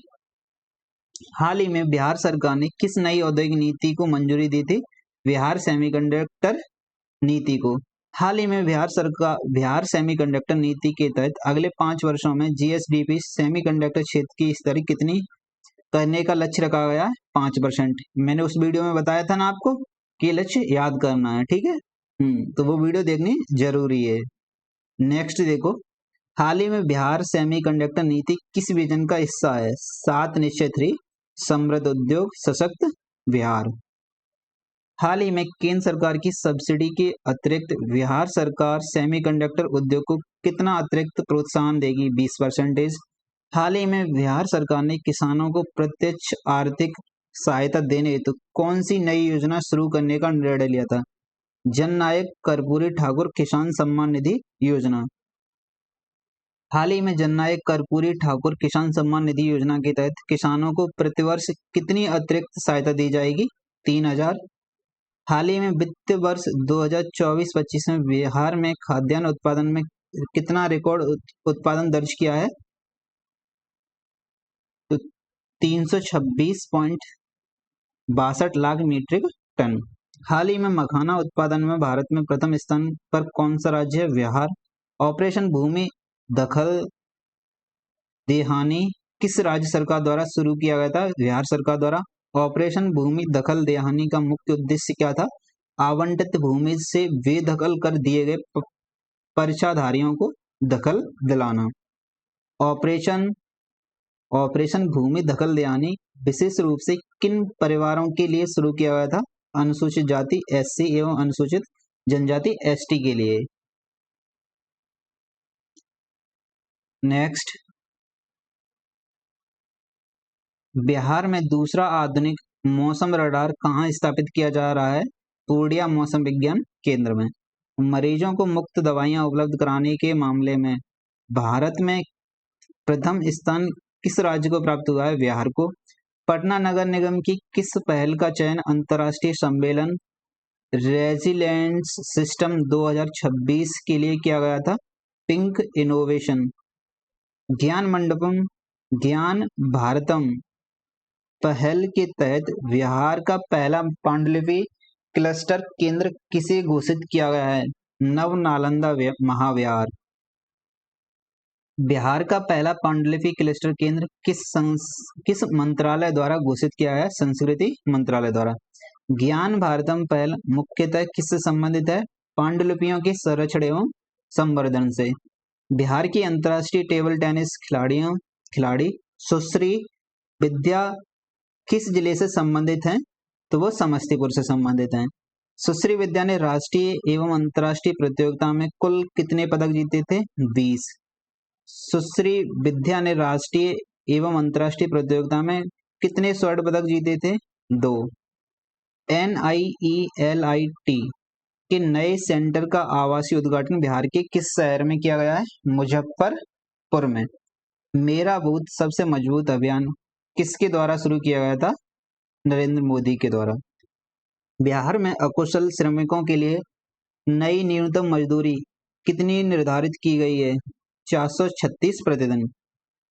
[SPEAKER 1] हाल ही में बिहार सरकार ने किस नई औद्योगिक नीति को मंजूरी दी थी? बिहार सेमीकंडक्टर नीति को। हाल ही में बिहार सेमीकंडक्टर नीति के तहत अगले 5 वर्षों में जीएसडीपी सेमीकंडक्टर क्षेत्र की हिस्सेदारी कितनी करने का लक्ष्य रखा गया है? 5%। मैंने उस वीडियो में बताया था ना आपको कि ये लक्ष्य याद करना है, ठीक है। तो वो वीडियो देखनी जरूरी है। नेक्स्ट देखो, हाल ही में बिहार सेमीकंडक्टर नीति किस विजन का हिस्सा है? 7 निश्चय 3, समृद्ध उद्योग, सशक्त बिहार। हाल ही में केंद्र सरकार की सब्सिडी के अतिरिक्त बिहार सरकार सेमीकंडक्टर उद्योग को कितना अतिरिक्त प्रोत्साहन देगी? 20%। हाल ही में बिहार सरकार ने किसानों को प्रत्यक्ष आर्थिक सहायता देने हेतु कौन सी नई योजना शुरू करने का निर्णय लिया था? जननायक कर्पूरी ठाकुर किसान सम्मान निधि योजना। हाल ही में जननायक कर्पूरी ठाकुर किसान सम्मान निधि योजना के तहत किसानों को प्रतिवर्ष कितनी अतिरिक्त सहायता दी जाएगी? 3000। हाल ही में वित्त वर्ष 2024-25 में बिहार में खाद्यान्न उत्पादन में कितना रिकॉर्ड उत्पादन दर्ज किया है? तो 326.62 लाख मीट्रिक टन। हाल ही में मखाना उत्पादन में भारत में प्रथम स्थान पर कौन सा राज्य है? बिहार। ऑपरेशन भूमि दखल देहानी किस राज्य सरकार द्वारा शुरू किया गया था? बिहार सरकार द्वारा। ऑपरेशन भूमि दखल देहानी का मुख्य उद्देश्य क्या था? आवंटित भूमि से बेदखल कर दिए गए पर्चाधारियों को दखल दिलाना। ऑपरेशन भूमि दखल देहानी विशेष रूप से किन परिवारों के लिए शुरू किया गया था? अनुसूचित जाति SC एवं अनुसूचित जनजाति ST के लिए। नेक्स्ट, बिहार में दूसरा आधुनिक मौसम रडार कहाँ स्थापित किया जा रहा है? पूर्णिया मौसम विज्ञान केंद्र में। मरीजों को मुफ्त दवाइयां उपलब्ध कराने के मामले में भारत में प्रथम स्थान किस राज्य को प्राप्त हुआ है? बिहार को। पटना नगर निगम की किस पहल का चयन अंतर्राष्ट्रीय सम्मेलन रेजिलिएंस सिस्टम 2026 के लिए किया गया था? Pink innovation. ज्ञान भारतम पहल के तहत बिहार का पहला पांडुलिपि क्लस्टर केंद्र किसे घोषित किया गया है? नव नालंदा महाविहार। बिहार का पहला पांडुलिपि क्लस्टर केंद्र किस मंत्रालय द्वारा घोषित किया है? संस्कृति मंत्रालय द्वारा। ज्ञान भारतम पहल मुख्यतः किससे संबंधित है? पांडुलिपियों के संरक्षण एवं संवर्धन से। बिहार की अंतर्राष्ट्रीय टेबल टेनिस खिलाड़ी सुश्री विद्या किस जिले से संबंधित हैं? तो वो समस्तीपुर से संबंधित हैं। सुश्री विद्या ने राष्ट्रीय एवं अंतर्राष्ट्रीय प्रतियोगिता में कुल कितने पदक जीते थे? 20। सुश्री विद्या ने राष्ट्रीय एवं अंतर्राष्ट्रीय प्रतियोगिता में कितने स्वर्ण पदक जीते थे? 2। NIELIT के नए सेंटर का आवासीय उद्घाटन बिहार के किस शहर में किया गया है? मुजफ्फरपुर में। मेरा बूथ सबसे मजबूत अभियान किसके द्वारा शुरू किया गया था? नरेंद्र मोदी के द्वारा। बिहार में अकुशल श्रमिकों के लिए नई न्यूनतम मजदूरी कितनी निर्धारित की गई है? 436 प्रतिदिन।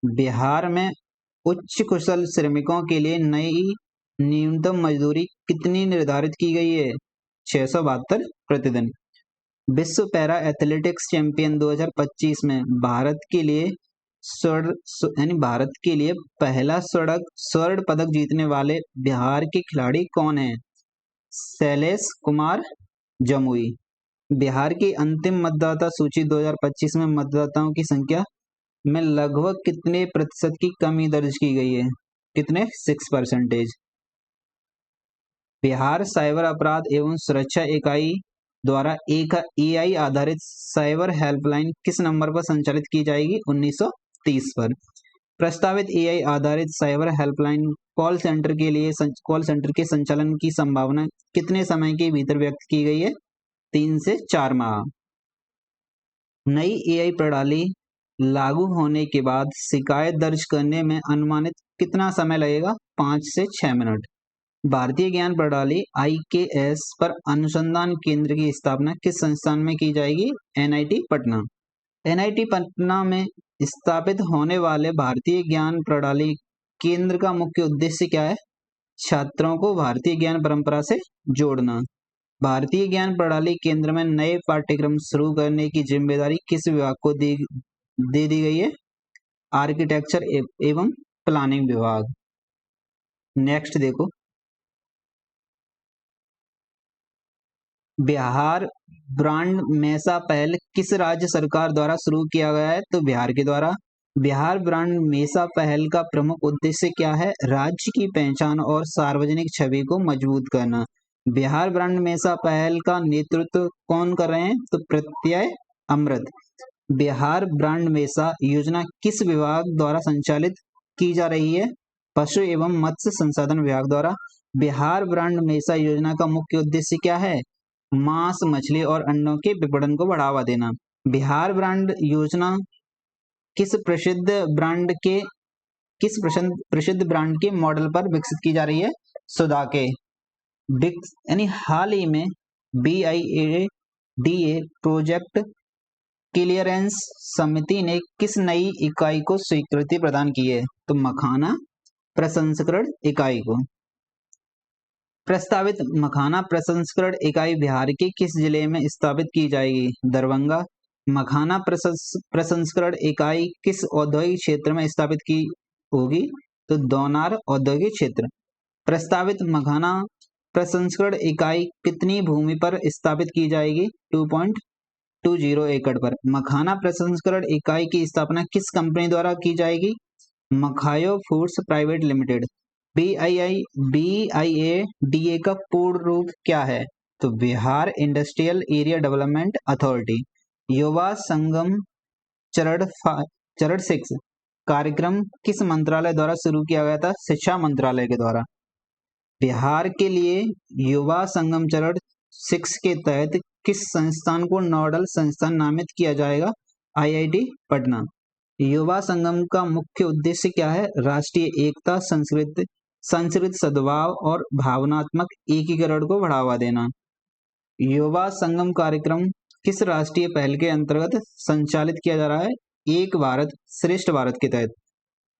[SPEAKER 1] बिहार में उच्च कुशल श्रमिकों के लिए नई न्यूनतम मजदूरी कितनी निर्धारित की गई है? 672 प्रतिदिन। विश्व पैरा एथलेटिक्स चैंपियन 2025 में भारत के लिए यानी भारत के लिए पहला स्वर्ण पदक जीतने वाले बिहार के खिलाड़ी कौन हैं? शैलेश कुमार जमुई। बिहार की अंतिम मतदाता सूची 2025 में मतदाताओं की संख्या में लगभग कितने प्रतिशत की कमी दर्ज की गई है? कितने? 6%। बिहार साइबर अपराध एवं सुरक्षा इकाई द्वारा एक एआई आधारित साइबर हेल्पलाइन किस नंबर पर संचालित की जाएगी? 1930 पर। प्रस्तावित एआई आधारित साइबर हेल्पलाइन कॉल सेंटर के संचालन की संभावना कितने समय के भीतर व्यक्त की गई है? 3 से 4 माह। नई एआई प्रणाली लागू होने के बाद शिकायत दर्ज करने में अनुमानित कितना समय लगेगा? 5 से 6 मिनट। भारतीय ज्ञान प्रणाली IKS पर अनुसंधान केंद्र की स्थापना किस संस्थान में की जाएगी? NIT पटना। NIT पटना में स्थापित होने वाले भारतीय ज्ञान प्रणाली केंद्र का मुख्य उद्देश्य क्या है? छात्रों को भारतीय ज्ञान परंपरा से जोड़ना। भारतीय ज्ञान प्रणाली केंद्र में नए पाठ्यक्रम शुरू करने की जिम्मेदारी किस विभाग को दे दी गई है? आर्किटेक्चर एवं प्लानिंग विभाग। नेक्स्ट देखो, बिहार ब्रांड मैसा पहल किस राज्य सरकार द्वारा शुरू किया गया है? तो बिहार के द्वारा। बिहार ब्रांड मैसा पहल का प्रमुख उद्देश्य क्या है? राज्य की पहचान और सार्वजनिक छवि को मजबूत करना। बिहार ब्रांड मैसा पहल का नेतृत्व कौन कर रहे हैं? तो प्रत्यय अमृत। बिहार ब्रांड मैसा योजना किस विभाग द्वारा संचालित की जा रही है? पशु एवं मत्स्य संसाधन विभाग द्वारा। बिहार ब्रांड मैसा योजना का मुख्य उद्देश्य क्या है? मांस, मछली और अंडों के विपणन को बढ़ावा देना। बिहार ब्रांड योजना किस प्रसिद्ध ब्रांड के मॉडल पर विकसित की जा रही है? सुधा के। यानी हाल ही में BIADA प्रोजेक्ट क्लियरेंस समिति ने किस नई इकाई को स्वीकृति प्रदान की है? तो मखाना प्रसंस्करण इकाई को। प्रस्तावित मखाना प्रसंस्करण इकाई बिहार के किस जिले में स्थापित की जाएगी? दरभंगा। मखाना प्रसंस्करण इकाई किस औद्योगिक क्षेत्र में स्थापित की होगी? तो दोनार औद्योगिक क्षेत्र। प्रस्तावित मखाना प्रसंस्करण इकाई कितनी भूमि पर स्थापित की जाएगी? 2.20 एकड़ पर। मखाना प्रसंस्करण इकाई की स्थापना किस कंपनी द्वारा की जाएगी? मखायो फूड्स प्राइवेट लिमिटेड। BIADA का पूर्ण रूप क्या है? तो Bihar industrial area development authority. Yuva Sangam चरण 6 कार्यक्रम किस मंत्रालय द्वारा शुरू किया गया था? शिक्षा मंत्रालय के द्वारा। बिहार के लिए युवा संगम चरण 6 के तहत किस संस्थान को नोडल संस्थान नामित किया जाएगा? IIT पटना। युवा संगम का मुख्य उद्देश्य क्या है? राष्ट्रीय एकता, सांस्कृतिक सद्भाव और भावनात्मक एकीकरण को बढ़ावा देना। युवा संगम कार्यक्रम किस राष्ट्रीय पहल के अंतर्गत संचालित किया जा रहा है? एक भारत श्रेष्ठ भारत के तहत।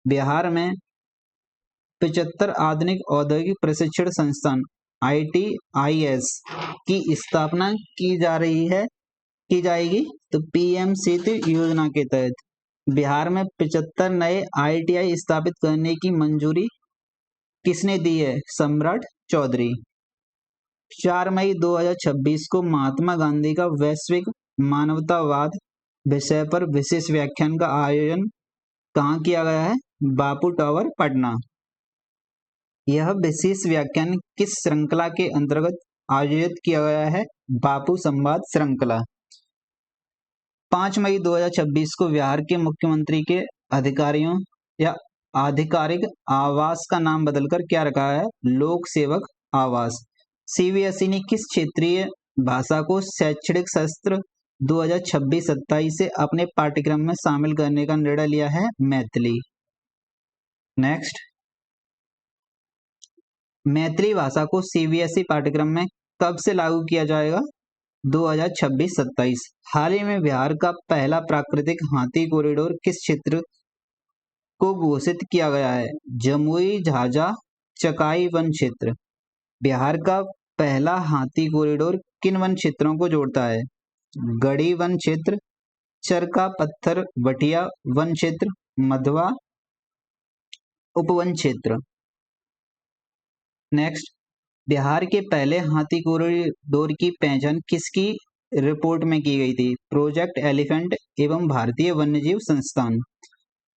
[SPEAKER 1] बिहार में 75 आधुनिक औद्योगिक प्रशिक्षण संस्थान ITIS की स्थापना की जाएगी तो PM सेतु योजना के तहत। बिहार में 75 नए ITI स्थापित करने की मंजूरी किसने दी है? सम्राट चौधरी। 4 मई 2026 को महात्मा गांधी का वैश्विक मानवतावाद विषय पर विशेष व्याख्यान का आयोजन कहाँ किया गया है? बापू टावर पटना। यह विशेष व्याख्यान किस श्रृंखला के अंतर्गत आयोजित किया गया है? बापू संवाद श्रृंखला। 5 मई 2026 को बिहार के मुख्यमंत्री के अधिकारियों या आधिकारिक आवास का नाम बदलकर क्या रखा है? लोक सेवक आवास। CBSE ने किस क्षेत्रीय भाषा को शैक्षणिक सत्र 2026-27 से अपने पाठ्यक्रम में शामिल करने का निर्णय लिया है? मैथिली। नेक्स्ट, मैथिली भाषा को CBSE पाठ्यक्रम में कब से लागू किया जाएगा? 2026-27। हाल ही में बिहार का पहला प्राकृतिक हाथी कॉरिडोर किस क्षेत्र को घोषित किया गया है? जमुई झाझा चकाई वन क्षेत्र। बिहार का पहला हाथी कॉरिडोर किन वन क्षेत्रों को जोड़ता है? गढ़ी वन क्षेत्र, चरका पत्थर बटिया वन क्षेत्र, मधवा उपवन क्षेत्र। नेक्स्ट, बिहार के पहले हाथी कॉरिडोर की पहचान किसकी रिपोर्ट में की गई थी? प्रोजेक्ट एलिफेंट एवं भारतीय वन्यजीव संस्थान।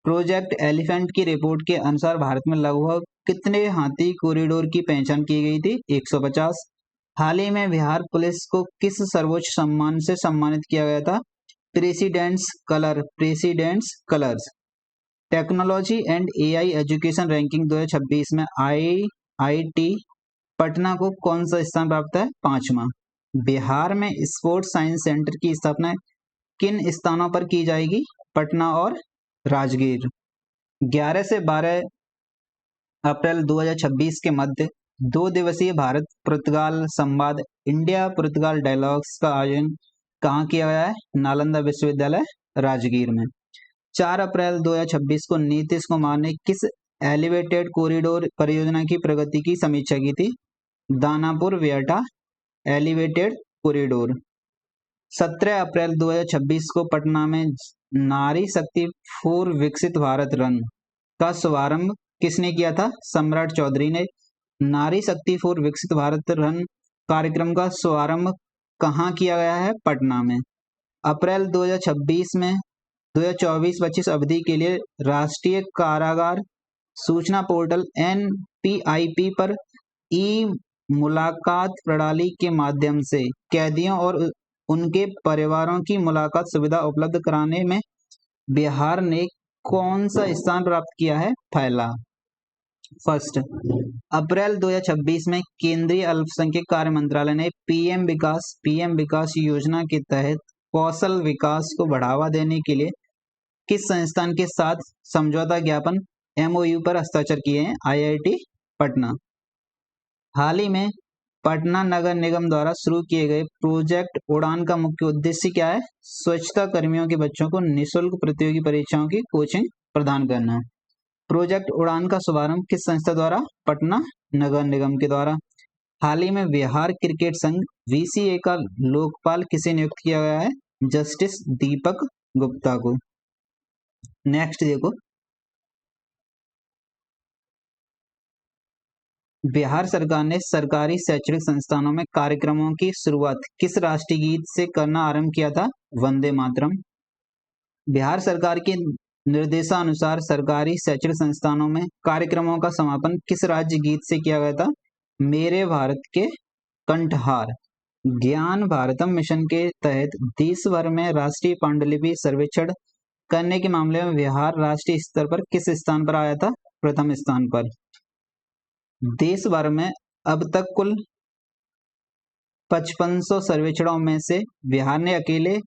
[SPEAKER 1] प्रोजेक्ट एलिफेंट की रिपोर्ट के अनुसार भारत में लगभग कितने हाथी कॉरिडोर की पहचान की गई थी? 150। हाल ही में बिहार पुलिस को किस सर्वोच्च सम्मान से सम्मानित किया गया था? President's colours. Technology and AI education ranking 2026 में आईआईटी पटना को कौन सा स्थान प्राप्त है? 5वां। बिहार में स्पोर्ट्स साइंस सेंटर की स्थापना किन स्थानों पर की जाएगी? पटना और राजगीर। 11 से 12 अप्रैल 2026 के मध्य 2 दिवसीय भारत पुर्तगाल संवाद इंडिया पुर्तगाल डायलॉग्स का आयोजन कहाँ किया गया है? नालंदा विश्वविद्यालय राजगीर में। 4 अप्रैल 2026 को नीतीश कुमार ने किस एलिवेटेड कॉरिडोर परियोजना की प्रगति की समीक्षा की थी? Danapur Bihta elevated corridor. 17 अप्रैल 2026 को पटना में नारी शक्ति फॉर विकसित भारत रन का शुभारंभ किसने किया था? सम्राट चौधरी ने। नारी शक्ति फॉर विकसित भारत रन कार्यक्रम का शुभारंभ कहाँ किया गया है? पटना में। अप्रैल 2026 में 2024-25 अवधि के लिए राष्ट्रीय कारागार सूचना पोर्टल NPIP पर ई मुलाकात प्रणाली के माध्यम से कैदियों और उनके परिवारों की मुलाकात सुविधा उपलब्ध कराने में बिहार ने कौन सा स्थान प्राप्त किया है? पहला। फर्स्ट। अप्रैल 2026 में केंद्रीय अल्पसंख्यक कार्य मंत्रालय ने पीएम विकास योजना के तहत कौशल विकास को बढ़ावा देने के लिए किस संस्थान के साथ समझौता ज्ञापन MOU पर हस्ताक्षर किए हैं? IIT पटना। हाल ही में पटना नगर निगम द्वारा शुरू किए गए प्रोजेक्ट उड़ान का मुख्य उद्देश्य क्या है? स्वच्छता कर्मियों के बच्चों को निःशुल्क प्रतियोगी परीक्षाओं की कोचिंग प्रदान करना। प्रोजेक्ट उड़ान का शुभारंभ किस संस्था द्वारा? पटना नगर निगम के द्वारा। हाल ही में बिहार क्रिकेट संघ VCA का लोकपाल किसे नियुक्त किया गया है? जस्टिस दीपक गुप्ता को। नेक्स्ट देखो, बिहार सरकार ने सरकारी शैक्षणिक संस्थानों में कार्यक्रमों की शुरुआत किस राष्ट्रीय गीत से करना आरंभ किया था? वंदे मातरम। बिहार सरकार के निर्देशानुसार सरकारी शैक्षणिक संस्थानों में कार्यक्रमों का समापन किस राज्य गीत से किया गया था? मेरे भारत के कंठहार। ज्ञान भारतम मिशन के तहत देश भर में राष्ट्रीय पांडुलिपि सर्वेक्षण करने के मामले में बिहार राष्ट्रीय स्तर पर किस स्थान पर आया था? प्रथम स्थान पर। देश भर में अब तक कुल 5500 सर्वेक्षणों में से बिहार ने अकेले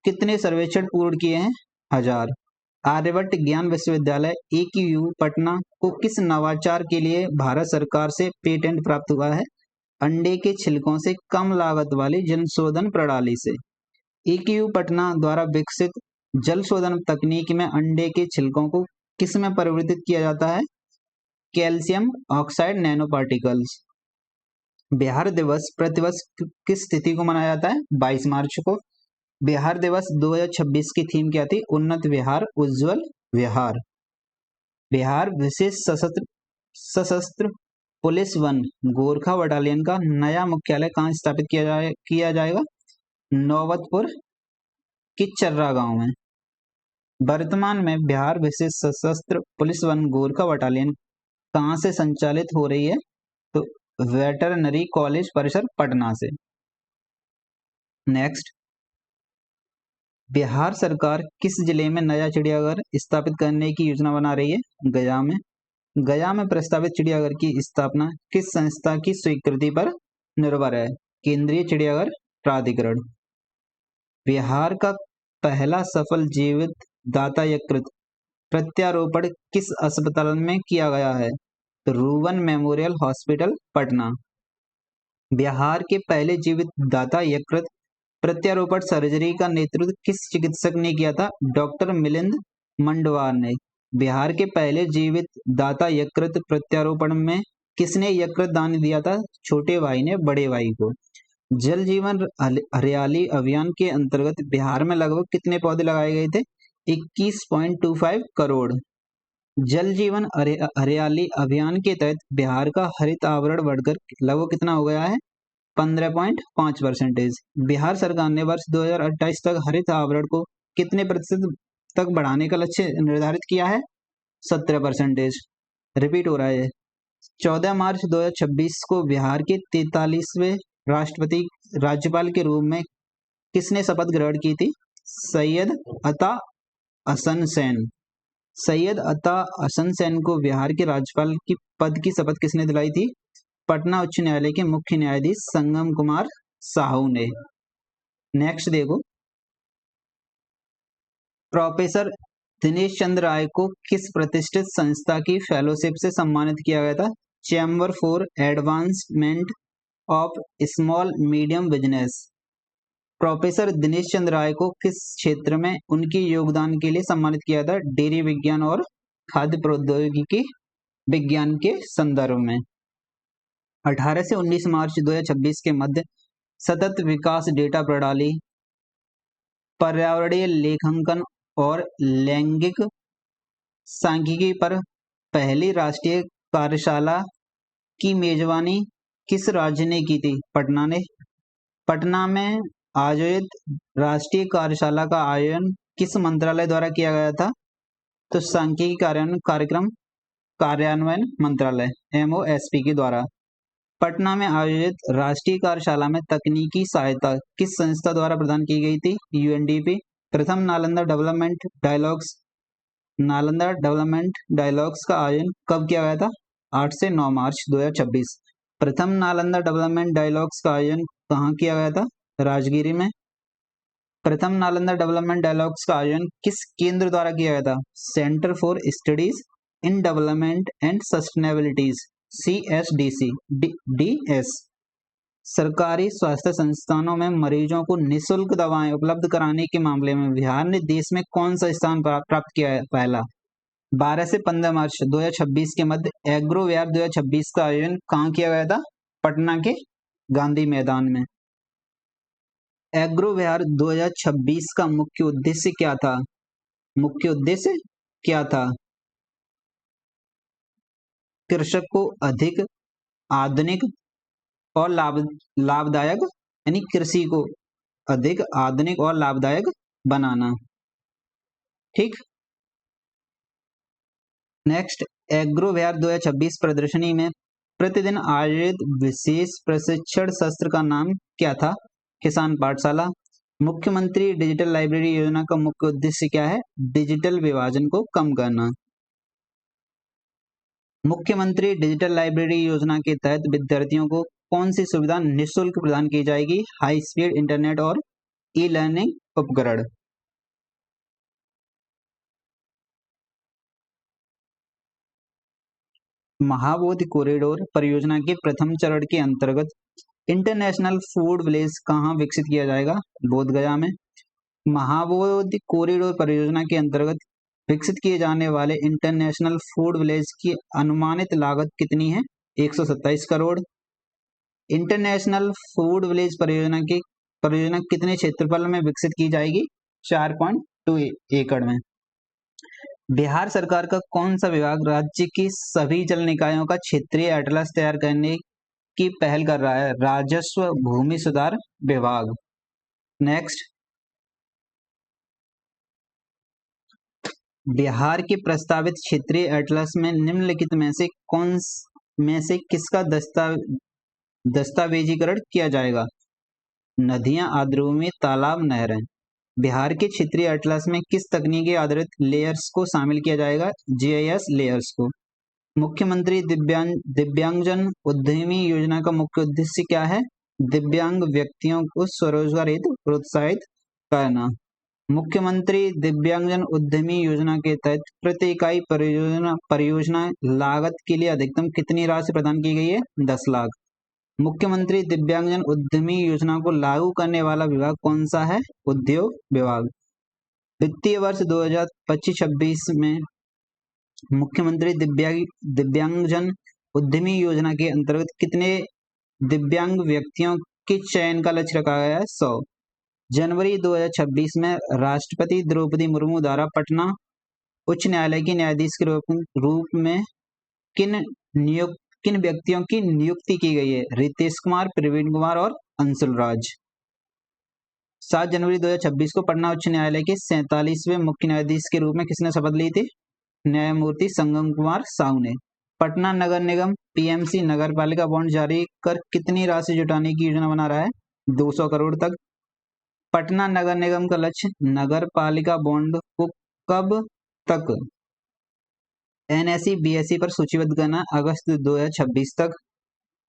[SPEAKER 1] कितने सर्वेक्षण पूर्ण किए हैं? 1000। आर्यभट्ट ज्ञान विश्वविद्यालय AQU पटना को किस नवाचार के लिए भारत सरकार से पेटेंट प्राप्त हुआ है? अंडे के छिलकों से कम लागत वाली जल शोधन प्रणाली से। AQU पटना द्वारा विकसित जल शोधन तकनीक में अंडे के छिलकों को किस में परिवर्तित किया जाता है? Calcium oxide nano particles. Bihar दिवस प्रतिवर्ष किस तिथि को मनाया जाता है? 22 मार्च को। बिहार दिवस 2026 की थीम क्या थी? उन्नत बिहार उज्जवल बिहार। बिहार विशेष सशस्त्र पुलिस 1 गोरखा बटालियन का नया मुख्यालय कहाँ स्थापित किया जाएगा? नौबतपुर के चर्रा गांव में। वर्तमान में बिहार विशेष सशस्त्र पुलिस 1 गोरखा बटालियन कहाँ से संचालित हो रही है? तो वेटरनरी कॉलेज परिसर पटना से। नेक्स्ट, बिहार सरकार किस जिले में नया चिड़ियाघर स्थापित करने की योजना बना रही है? गया में। गया में प्रस्तावित चिड़ियाघर की स्थापना किस संस्था की स्वीकृति पर निर्भर है? केंद्रीय चिड़ियाघर प्राधिकरण। बिहार का पहला सफल जीवित दाता यकृत प्रत्यारोपण किस अस्पताल में किया गया है? रूवन मेमोरियल हॉस्पिटल पटना। बिहार के पहले जीवित दाता यकृत प्रत्यारोपण सर्जरी का नेतृत्व किस चिकित्सक ने किया था? डॉक्टर मिलिंद मंडवार ने। बिहार के पहले जीवित दाता यकृत प्रत्यारोपण में किसने यकृत दान दिया था? छोटे भाई ने बड़े भाई को। जल जीवन हरियाली अभियान के अंतर्गत बिहार में लगभग कितने पौधे लगाए गए थे? 21.25 करोड़। जल जीवन हरियाली अभियान के तहत बिहार का हरित आवरण बढ़कर लगभग कितना हो गया है? 15.5%। बिहार सरकार ने वर्ष 2028 तक हरित आवरण को कितने प्रतिशत तक बढ़ाने का लक्ष्य निर्धारित किया है? 17%। रिपीट हो रहा है। 14 मार्च 2026 को बिहार के 43वें राज्यपाल के रूप में किसने शपथ ग्रहण की थी? सैयद अता हसन सैन। सैयद अता हसन सैन को बिहार के राज्यपाल की पद की शपथ किसने दिलाई थी? पटना उच्च न्यायालय के मुख्य न्यायाधीश संगम कुमार साहू ने। नेक्स्ट देखो, प्रोफेसर दिनेश चंद्र राय को किस प्रतिष्ठित संस्था की फेलोशिप से सम्मानित किया गया था? Chamber for advancement of small medium business. Professor Dinesh Chandra Rai को किस क्षेत्र में उनके योगदान के लिए सम्मानित किया था? डेयरी विज्ञान और खाद्य प्रौद्योगिकी विज्ञान के संदर्भ में। 18 से 19 मार्च 2026 के मध्य सतत विकास डेटा प्रणाली, पर्यावरणीय लेखांकन और लैंगिक सांख्यिकी पर पहली राष्ट्रीय कार्यशाला की मेजबानी किस राज्य ने की थी? पटना ने। पटना में आयोजित राष्ट्रीय कार्यशाला का आयोजन किस मंत्रालय द्वारा किया गया था? तो सांख्यिकी कार्यक्रम कार्यान्वयन मंत्रालय MOSP के द्वारा। पटना में आयोजित राष्ट्रीय कार्यशाला में तकनीकी सहायता किस संस्था द्वारा प्रदान की गई थी? UNDP। प्रथम नालंदा डेवलपमेंट डायलॉग्स का आयोजन कब किया गया था? 8 से 9 मार्च 2026। प्रथम नालंदा डेवलपमेंट डायलॉग्स का आयोजन कहाँ किया गया था? राजगिरी में। प्रथम नालंदा डेवलपमेंट डायलॉग्स का आयोजन किस केंद्र द्वारा किया गया था? Centre for studies in development and sustainabilities, CSDC DS। सरकारी स्वास्थ्य संस्थानों में मरीजों को निःशुल्क दवाएं उपलब्ध कराने के मामले में बिहार ने देश में कौन सा स्थान प्राप्त किया है? पहला। 12 से 15 मार्च 2026 के मध्य एग्रो विहार 2026 का आयोजन कहाँ किया गया था? पटना के गांधी मैदान में। एग्रो विहार 2026 का मुख्य उद्देश्य क्या था? मुख्य उद्देश्य क्या था? कृषक को अधिक आधुनिक और लाभदायक, यानी कृषि को अधिक आधुनिक और लाभदायक बनाना। ठीक। नेक्स्ट, एग्रो विहार 2026 प्रदर्शनी में प्रतिदिन आयोजित विशेष प्रशिक्षण सत्र का नाम क्या था? किसान पाठशाला। मुख्यमंत्री डिजिटल लाइब्रेरी योजना का मुख्य उद्देश्य क्या है? डिजिटल विभाजन को कम करना। मुख्यमंत्री डिजिटल लाइब्रेरी योजना के तहत विद्यार्थियों को कौन सी सुविधा निःशुल्क प्रदान की जाएगी? हाई स्पीड इंटरनेट और ई-लर्निंग उपकरण। महाबोधि कॉरिडोर परियोजना के प्रथम चरण के अंतर्गत इंटरनेशनल फूड विलेज कहाँ विकसित किया जाएगा? बोधगया में। महाबोधि कॉरिडोर परियोजना के अंतर्गत विकसित किए जाने वाले इंटरनेशनल फूड विलेज की अनुमानित लागत कितनी है? 127 करोड़। इंटरनेशनल फूड विलेज परियोजना कितने क्षेत्रफल में विकसित की जाएगी? 4.2 एकड़ में। बिहार सरकार का कौन सा विभाग राज्य की सभी जल निकायों का क्षेत्रीय एटलस तैयार करने की पहल कर रहा है? राजस्व भूमि सुधार विभाग। नेक्स्ट, बिहार के प्रस्तावित क्षेत्रीय एटलस में निम्नलिखित में से किसका दस्तावेजीकरण किया जाएगा? नदियां, आर्द्रभूमि, तालाब, नहरें। बिहार के क्षेत्रीय एटलस में किस तकनीकी आधारित लेयर्स को शामिल किया जाएगा? GIS लेयर्स को। मुख्यमंत्री दिव्यांगजन उद्यमी योजना का मुख्य उद्देश्य क्या है? दिव्यांग व्यक्तियों को स्वरोजगार हेतु प्रोत्साहित करना। मुख्यमंत्री दिव्यांगजन उद्यमी योजना के तहत प्रति इकाई परियोजना लागत के लिए अधिकतम कितनी राशि प्रदान की गई है? 10 लाख। मुख्यमंत्री दिव्यांगजन उद्यमी योजना को लागू करने वाला विभाग कौन सा है? उद्योग विभाग। वित्तीय वर्ष 2025-26 में मुख्यमंत्री दिव्यांगजन उद्यमी योजना के अंतर्गत कितने दिव्यांग व्यक्तियों के चयन का लक्ष्य रखा गया है? 100। जनवरी 2026 में राष्ट्रपति द्रौपदी मुर्मू द्वारा पटना उच्च न्यायालय की न्यायाधीश के रूप में किन व्यक्तियों की नियुक्ति की गई है? रितेश कुमार, प्रवीण कुमार और अंशुल राज। 7 जनवरी 2026 को पटना उच्च न्यायालय के 47वें मुख्य न्यायाधीश के रूप में किसने शपथ ली थी? न्यायमूर्ति संगम कुमार साहू ने। पटना नगर निगम पीएमसी नगर पालिका बॉन्ड जारी कर कितनी राशि जुटाने की योजना बना रहा है? 200 करोड़ तक। पटना नगर निगम का लक्ष्य नगर पालिका बॉन्ड को कब तक एनएसई बीएसई पर सूचीबद्ध करना? अगस्त 2026 तक।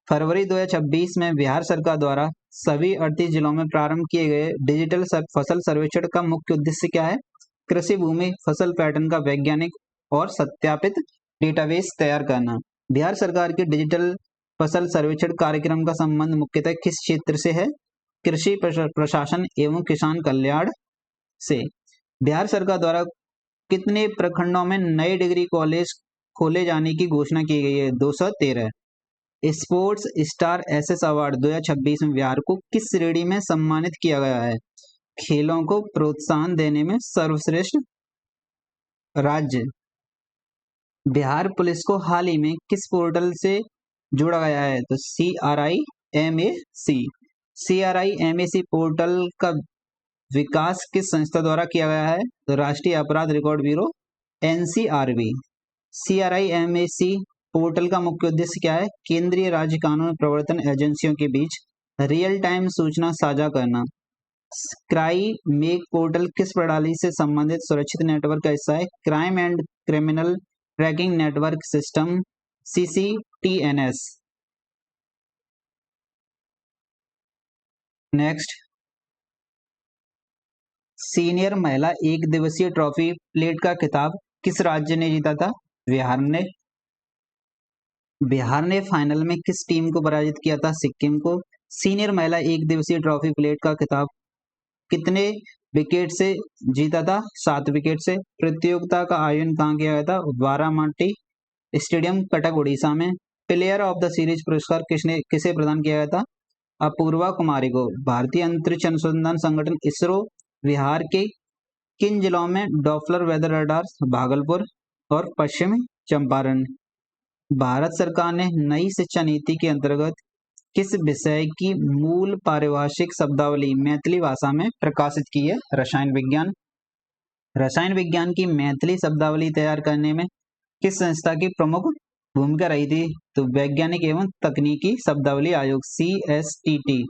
[SPEAKER 1] फरवरी 2026 में बिहार सरकार द्वारा सभी 38 जिलों में प्रारंभ किए गए डिजिटल फसल सर्वेक्षण का मुख्य उद्देश्य क्या है? कृषि भूमि फसल पैटर्न का वैज्ञानिक और सत्यापित डेटाबेस तैयार करना। बिहार सरकार के डिजिटल फसल सर्वेक्षण कार्यक्रम का संबंध मुख्यतः किस क्षेत्र से है? कृषि प्रशासन एवं किसान कल्याण से। बिहार सरकार द्वारा कितने प्रखंडों में नए डिग्री कॉलेज खोले जाने की घोषणा की गई है? 213। स्पोर्ट्स स्टार एसएस अवार्ड 2026 में बिहार को किस श्रेणी में सम्मानित किया गया है? खेलों को प्रोत्साहन देने में सर्वश्रेष्ठ राज्य। बिहार पुलिस को हाल ही में किस पोर्टल से जोड़ा गया है? तो CRIMAC पोर्टल का विकास किस संस्था द्वारा किया गया है? तो राष्ट्रीय अपराध record bureau NCRB। CRIMAC portal का मुख्य उद्देश्य क्या है? केंद्रीय राज्य कानून प्रवर्तन एजेंसियों के बीच रियल टाइम सूचना साझा करना। क्राइमेक पोर्टल किस प्रणाली से संबंधित सुरक्षित नेटवर्क का हिस्सा है? Crime and criminal tracking network system CCTNS। Next, senior महिला एक दिवसीय ट्रॉफी प्लेट का खिताब किस राज्य ने जीता था? बिहार ने। बिहार ने फाइनल में किस टीम को पराजित किया था? सिक्किम को। सीनियर महिला एक दिवसीय ट्रॉफी प्लेट का खिताब कितने विकेट से जीता था? 7 विकेट से। प्रतियोगिता का आयोजन कहाँ किया गया था? बारामाटी स्टेडियम, कटक, उड़ीसा में। प्लेयर ऑफ द सीरीज पुरस्कार किसे प्रदान किया गया था? अपूर्वा कुमारी को। भारतीय अंतरिक्ष अनुसंधान संगठन इसरो बिहार के किन जिलों में डॉप्लर वेदर रडार? भागलपुर और पश्चिमी चंपारण। भारत सरकार ने नई शिक्षा नीति के अंतर्गत किस विषय की मूल पारिभाषिक शब्दावली मैथिली भाषा में प्रकाशित की है? रसायन विज्ञान। रसायन विज्ञान की मैथिली शब्दावली तैयार करने में किस संस्था की प्रमुख भूमिका रही थी? तो वैज्ञानिक एवं तकनीकी शब्दावली आयोग CSTT।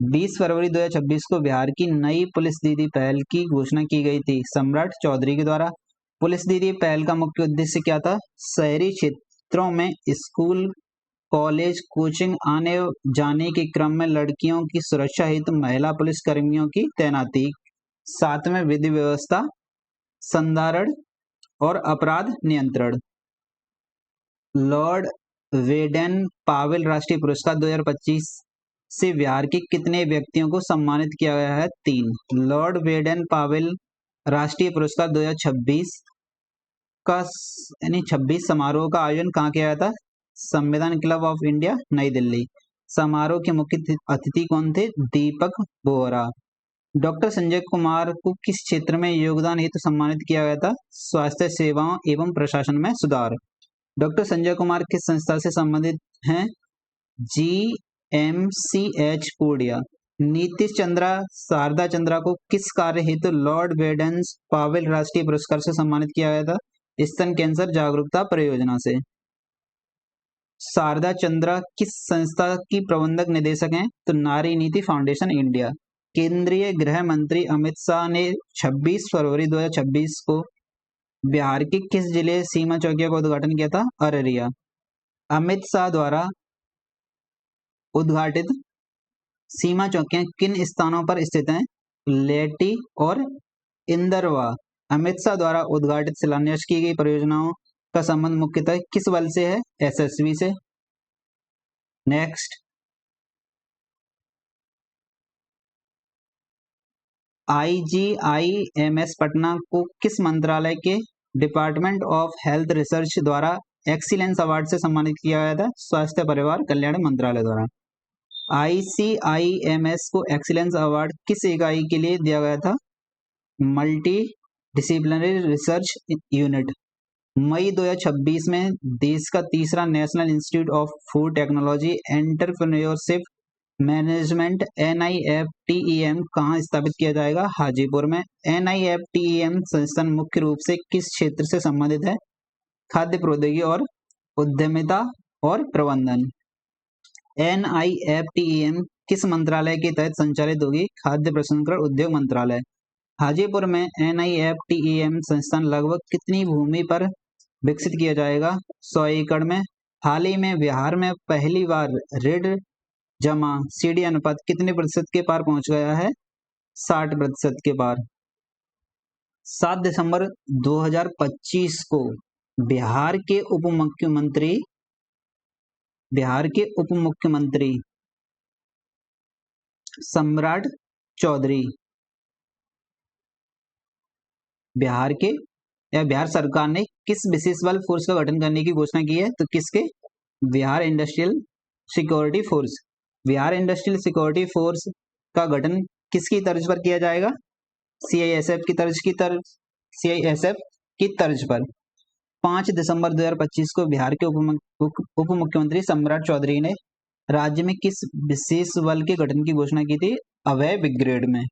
[SPEAKER 1] 20 फरवरी 2026 को बिहार की नई पुलिस दीदी पहल की घोषणा की गई थी सम्राट चौधरी के द्वारा। पुलिस दीदी पहल का मुख्य उद्देश्य क्या था? शहरी क्षेत्रों में स्कूल, कॉलेज, कोचिंग आने जाने के क्रम में लड़कियों की सुरक्षा हेतु महिला पुलिस कर्मियों की तैनाती। साथ में विधि व्यवस्था संधारण और अपराध नियंत्रण। लॉर्ड वेडन पावेल राष्ट्रीय पुरस्कार 2025 से बिहार के कितने व्यक्तियों को सम्मानित किया गया है? 3। लॉर्ड वेडन पावेल राष्ट्रीय पुरस्कार 2026 का 26 समारोह का आयोजन कहाँ किया गया था? संविधान क्लब ऑफ इंडिया, नई दिल्ली। समारोह के मुख्य अतिथि कौन थे? दीपक बोहरा। डॉक्टर संजय कुमार को किस क्षेत्र में योगदान हेतु सम्मानित किया गया था? स्वास्थ्य सेवाओं एवं प्रशासन में सुधार। डॉक्टर संजय कुमार किस संस्था से संबंधित हैं? GMCH पूर्णिया। नीतीश चंद्रा शारदा चंद्रा को किस कार्य हेतु लॉर्ड वेडन पावेल राष्ट्रीय पुरस्कार से सम्मानित किया गया था? स्तन कैंसर जागरूकता परियोजना से। शारदा चंद्रा किस संस्था की प्रबंधक निदेशक हैं? तो नारी नीति फाउंडेशन इंडिया। केंद्रीय गृह मंत्री अमित शाह ने 26 फरवरी 2026 को बिहार के किस जिले सीमा चौकिया का उद्घाटन किया था? अररिया। अमित शाह द्वारा उद्घाटित सीमा चौकियां किन स्थानों पर स्थित हैं? लेटी और इंदरवा। अमित शाह द्वारा उद्घाटित शिलान्यास की गई परियोजनाओं का संबंध मुख्यतः किस बल से है? SSB से। नेक्स्ट, IGIMS पटना को किस मंत्रालय के डिपार्टमेंट ऑफ हेल्थ रिसर्च द्वारा एक्सीलेंस अवार्ड से सम्मानित किया गया था? स्वास्थ्य परिवार कल्याण मंत्रालय द्वारा। ICIMS को एक्सीलेंस अवार्ड किस इकाई के लिए दिया गया था? Multi disciplinary research unit. मई 2026 में देश का तीसरा national institute of food technology entrepreneurship management NIFTEM कहाँ स्थापित किया जाएगा? हाजीपुर में। NIFTEM संस्थान मुख्य रूप से किस क्षेत्र से संबंधित है? खाद्य प्रौद्योगिकी और उद्यमिता और प्रबंधन। NIFTEM किस मंत्रालय के तहत संचालित होगी? खाद्य प्रसंस्करण उद्योग मंत्रालय। हाजीपुर में NIFTEM संस्थान लगभग कितनी भूमि पर विकसित किया जाएगा? 100 एकड़ में। हाल ही में बिहार में पहली बार ऋण जमा CD अनुपात कितने प्रतिशत के पार पहुंच गया है? 60% के पार। 7 दिसंबर 2025 को बिहार के उप मुख्यमंत्री सम्राट चौधरी बिहार सरकार ने किस विशेष बल फोर्स का गठन करने की घोषणा की है? तो किसके? Bihar industrial security force. Bihar industrial security force का गठन किसकी तर्ज पर किया जाएगा? CISF की तर्ज पर। 5 दिसंबर 2025 को बिहार के उप मुख्यमंत्री सम्राट चौधरी ने राज्य में किस विशेष बल के गठन की घोषणा की थी? अभय ब्रिगेड में।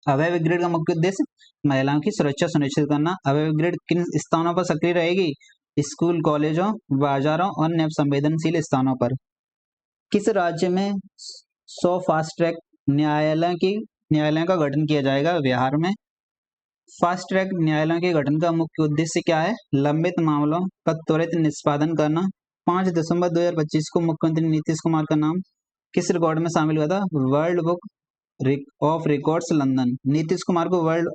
[SPEAKER 1] अभय ब्रिगेड का मुख्य उद्देश्य महिलाओं की सुरक्षा सुनिश्चित करना। अभय ब्रिगेड किन स्थानों पर सक्रिय रहेगी? स्कूल, कॉलेजों, बाजारों और अन्य संवेदनशील स्थानों पर। किस राज्य में 100 फास्ट ट्रैक न्यायालयों का गठन किया जाएगा? बिहार में। फास्ट ट्रैक न्यायालयों के गठन का मुख्य उद्देश्य क्या है? लंबित मामलों का त्वरित निष्पादन करना। 5 दिसंबर 2025 को मुख्यमंत्री नीतीश कुमार का नाम किस रिकॉर्ड में शामिल हुआ था? World book of records London. Nitish Kumar को world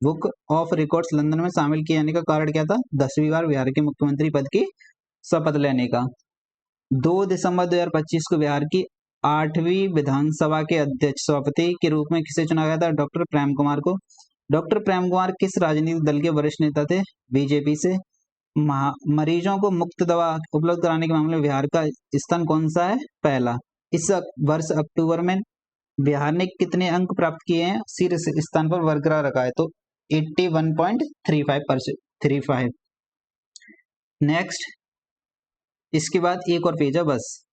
[SPEAKER 1] book of records London में शामिल किए जाने का कारण क्या था? 10वीं बार बिहार के मुख्यमंत्री पद की शपथ लेने का। 2 दिसंबर 2025 को बिहार की 8वीं विधानसभा के अध्यक्ष सभापति के रूप में किसे चुना गया था? डॉक्टर प्रेम कुमार को। डॉक्टर प्रेम कुमार किस राजनीतिक दल के वरिष्ठ नेता थे? BJP से। मरीजों को मुफ्त दवा उपलब्ध कराने के मामले में बिहार का स्थान कौन सा है? पहला। इस वर्ष अक्टूबर में बिहार ने कितने अंक प्राप्त किए हैं? शीर्ष स्थान पर बरकरार रखा है, तो 81.35%। नेक्स्ट, इसके बाद एक और पेज है बस।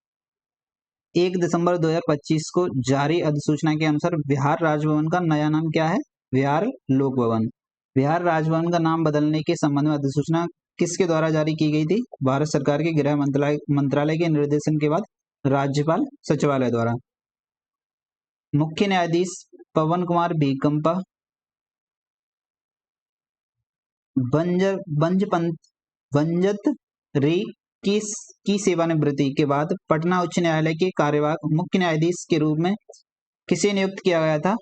[SPEAKER 1] 1 दिसंबर 2025 को जारी अधिसूचना के अनुसार बिहार राजभवन का नया नाम क्या है? बिहार लोक भवन। बिहार राजभवन का नाम बदलने के संबंध में अधिसूचना किसके द्वारा जारी की गई थी? भारत सरकार के गृह मंत्रालय के निर्देशन के बाद राज्यपाल सचिवालय द्वारा। मुख्य न्यायाधीश पवन कुमार भीकंपा बंजत रे की सेवानिवृत्ति के बाद पटना उच्च न्यायालय के कार्यवाहक मुख्य न्यायाधीश के रूप में किसे नियुक्त किया गया था?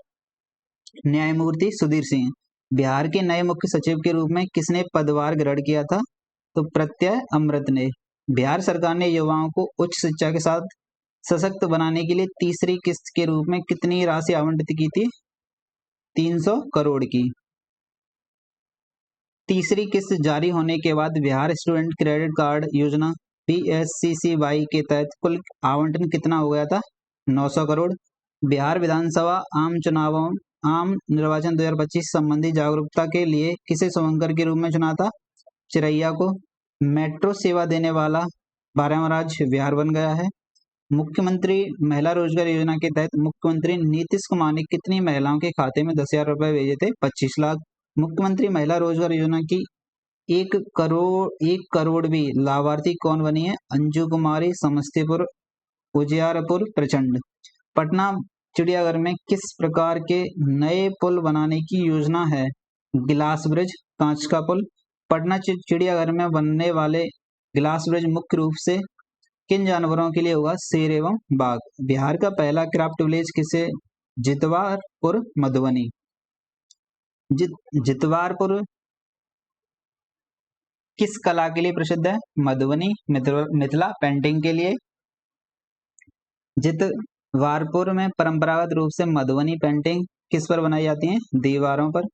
[SPEAKER 1] न्यायमूर्ति सुधीर सिंह। बिहार के नए मुख्य सचिव के रूप में किसने पदभार ग्रहण किया था? तो प्रत्यय अमृत ने। बिहार सरकार ने युवाओं को उच्च शिक्षा के साथ सशक्त बनाने के लिए तीसरी किस्त के रूप में कितनी राशि आवंटित की थी? 300 करोड़ की। तीसरी किस्त जारी होने के बाद बिहार स्टूडेंट क्रेडिट कार्ड योजना PSCCY के तहत कुल आवंटन कितना हो गया था? 900 करोड़। बिहार विधानसभा आम निर्वाचन 2025 संबंधी जागरूकता के लिए किसे शुभंकर के रूप में चुना था? चिरैया को। मेट्रो सेवा देने वाला 12वां राज्य बिहार बन गया है। मुख्यमंत्री महिला रोजगार योजना के तहत मुख्यमंत्री नीतीश कुमार ने कितनी महिलाओं के खाते में 10,000 रुपए भेजे थे? 25 लाख। मुख्यमंत्री महिला रोजगार योजना की 1 करोड़ भी लाभार्थी कौन बनी है? अंजू कुमारी, समस्तीपुर उजियारपुर प्रचंड। पटना चिड़ियाघर में किस प्रकार के नए पुल बनाने की योजना है? गिलास ब्रिज, कांच का पुल। पटना चिड़ियाघर में बनने वाले गिलास ब्रिज मुख्य रूप से किन जानवरों के लिए होगा? शेर एवं बाघ। बिहार का पहला क्राफ्ट विलेज किसे? जितवारपुर मधुबनी। जितवारपुर किस कला के लिए प्रसिद्ध है? मधुबनी मिथिला पेंटिंग के लिए। जितवारपुर में परंपरागत रूप से मधुबनी पेंटिंग किस पर बनाई जाती है? दीवारों पर।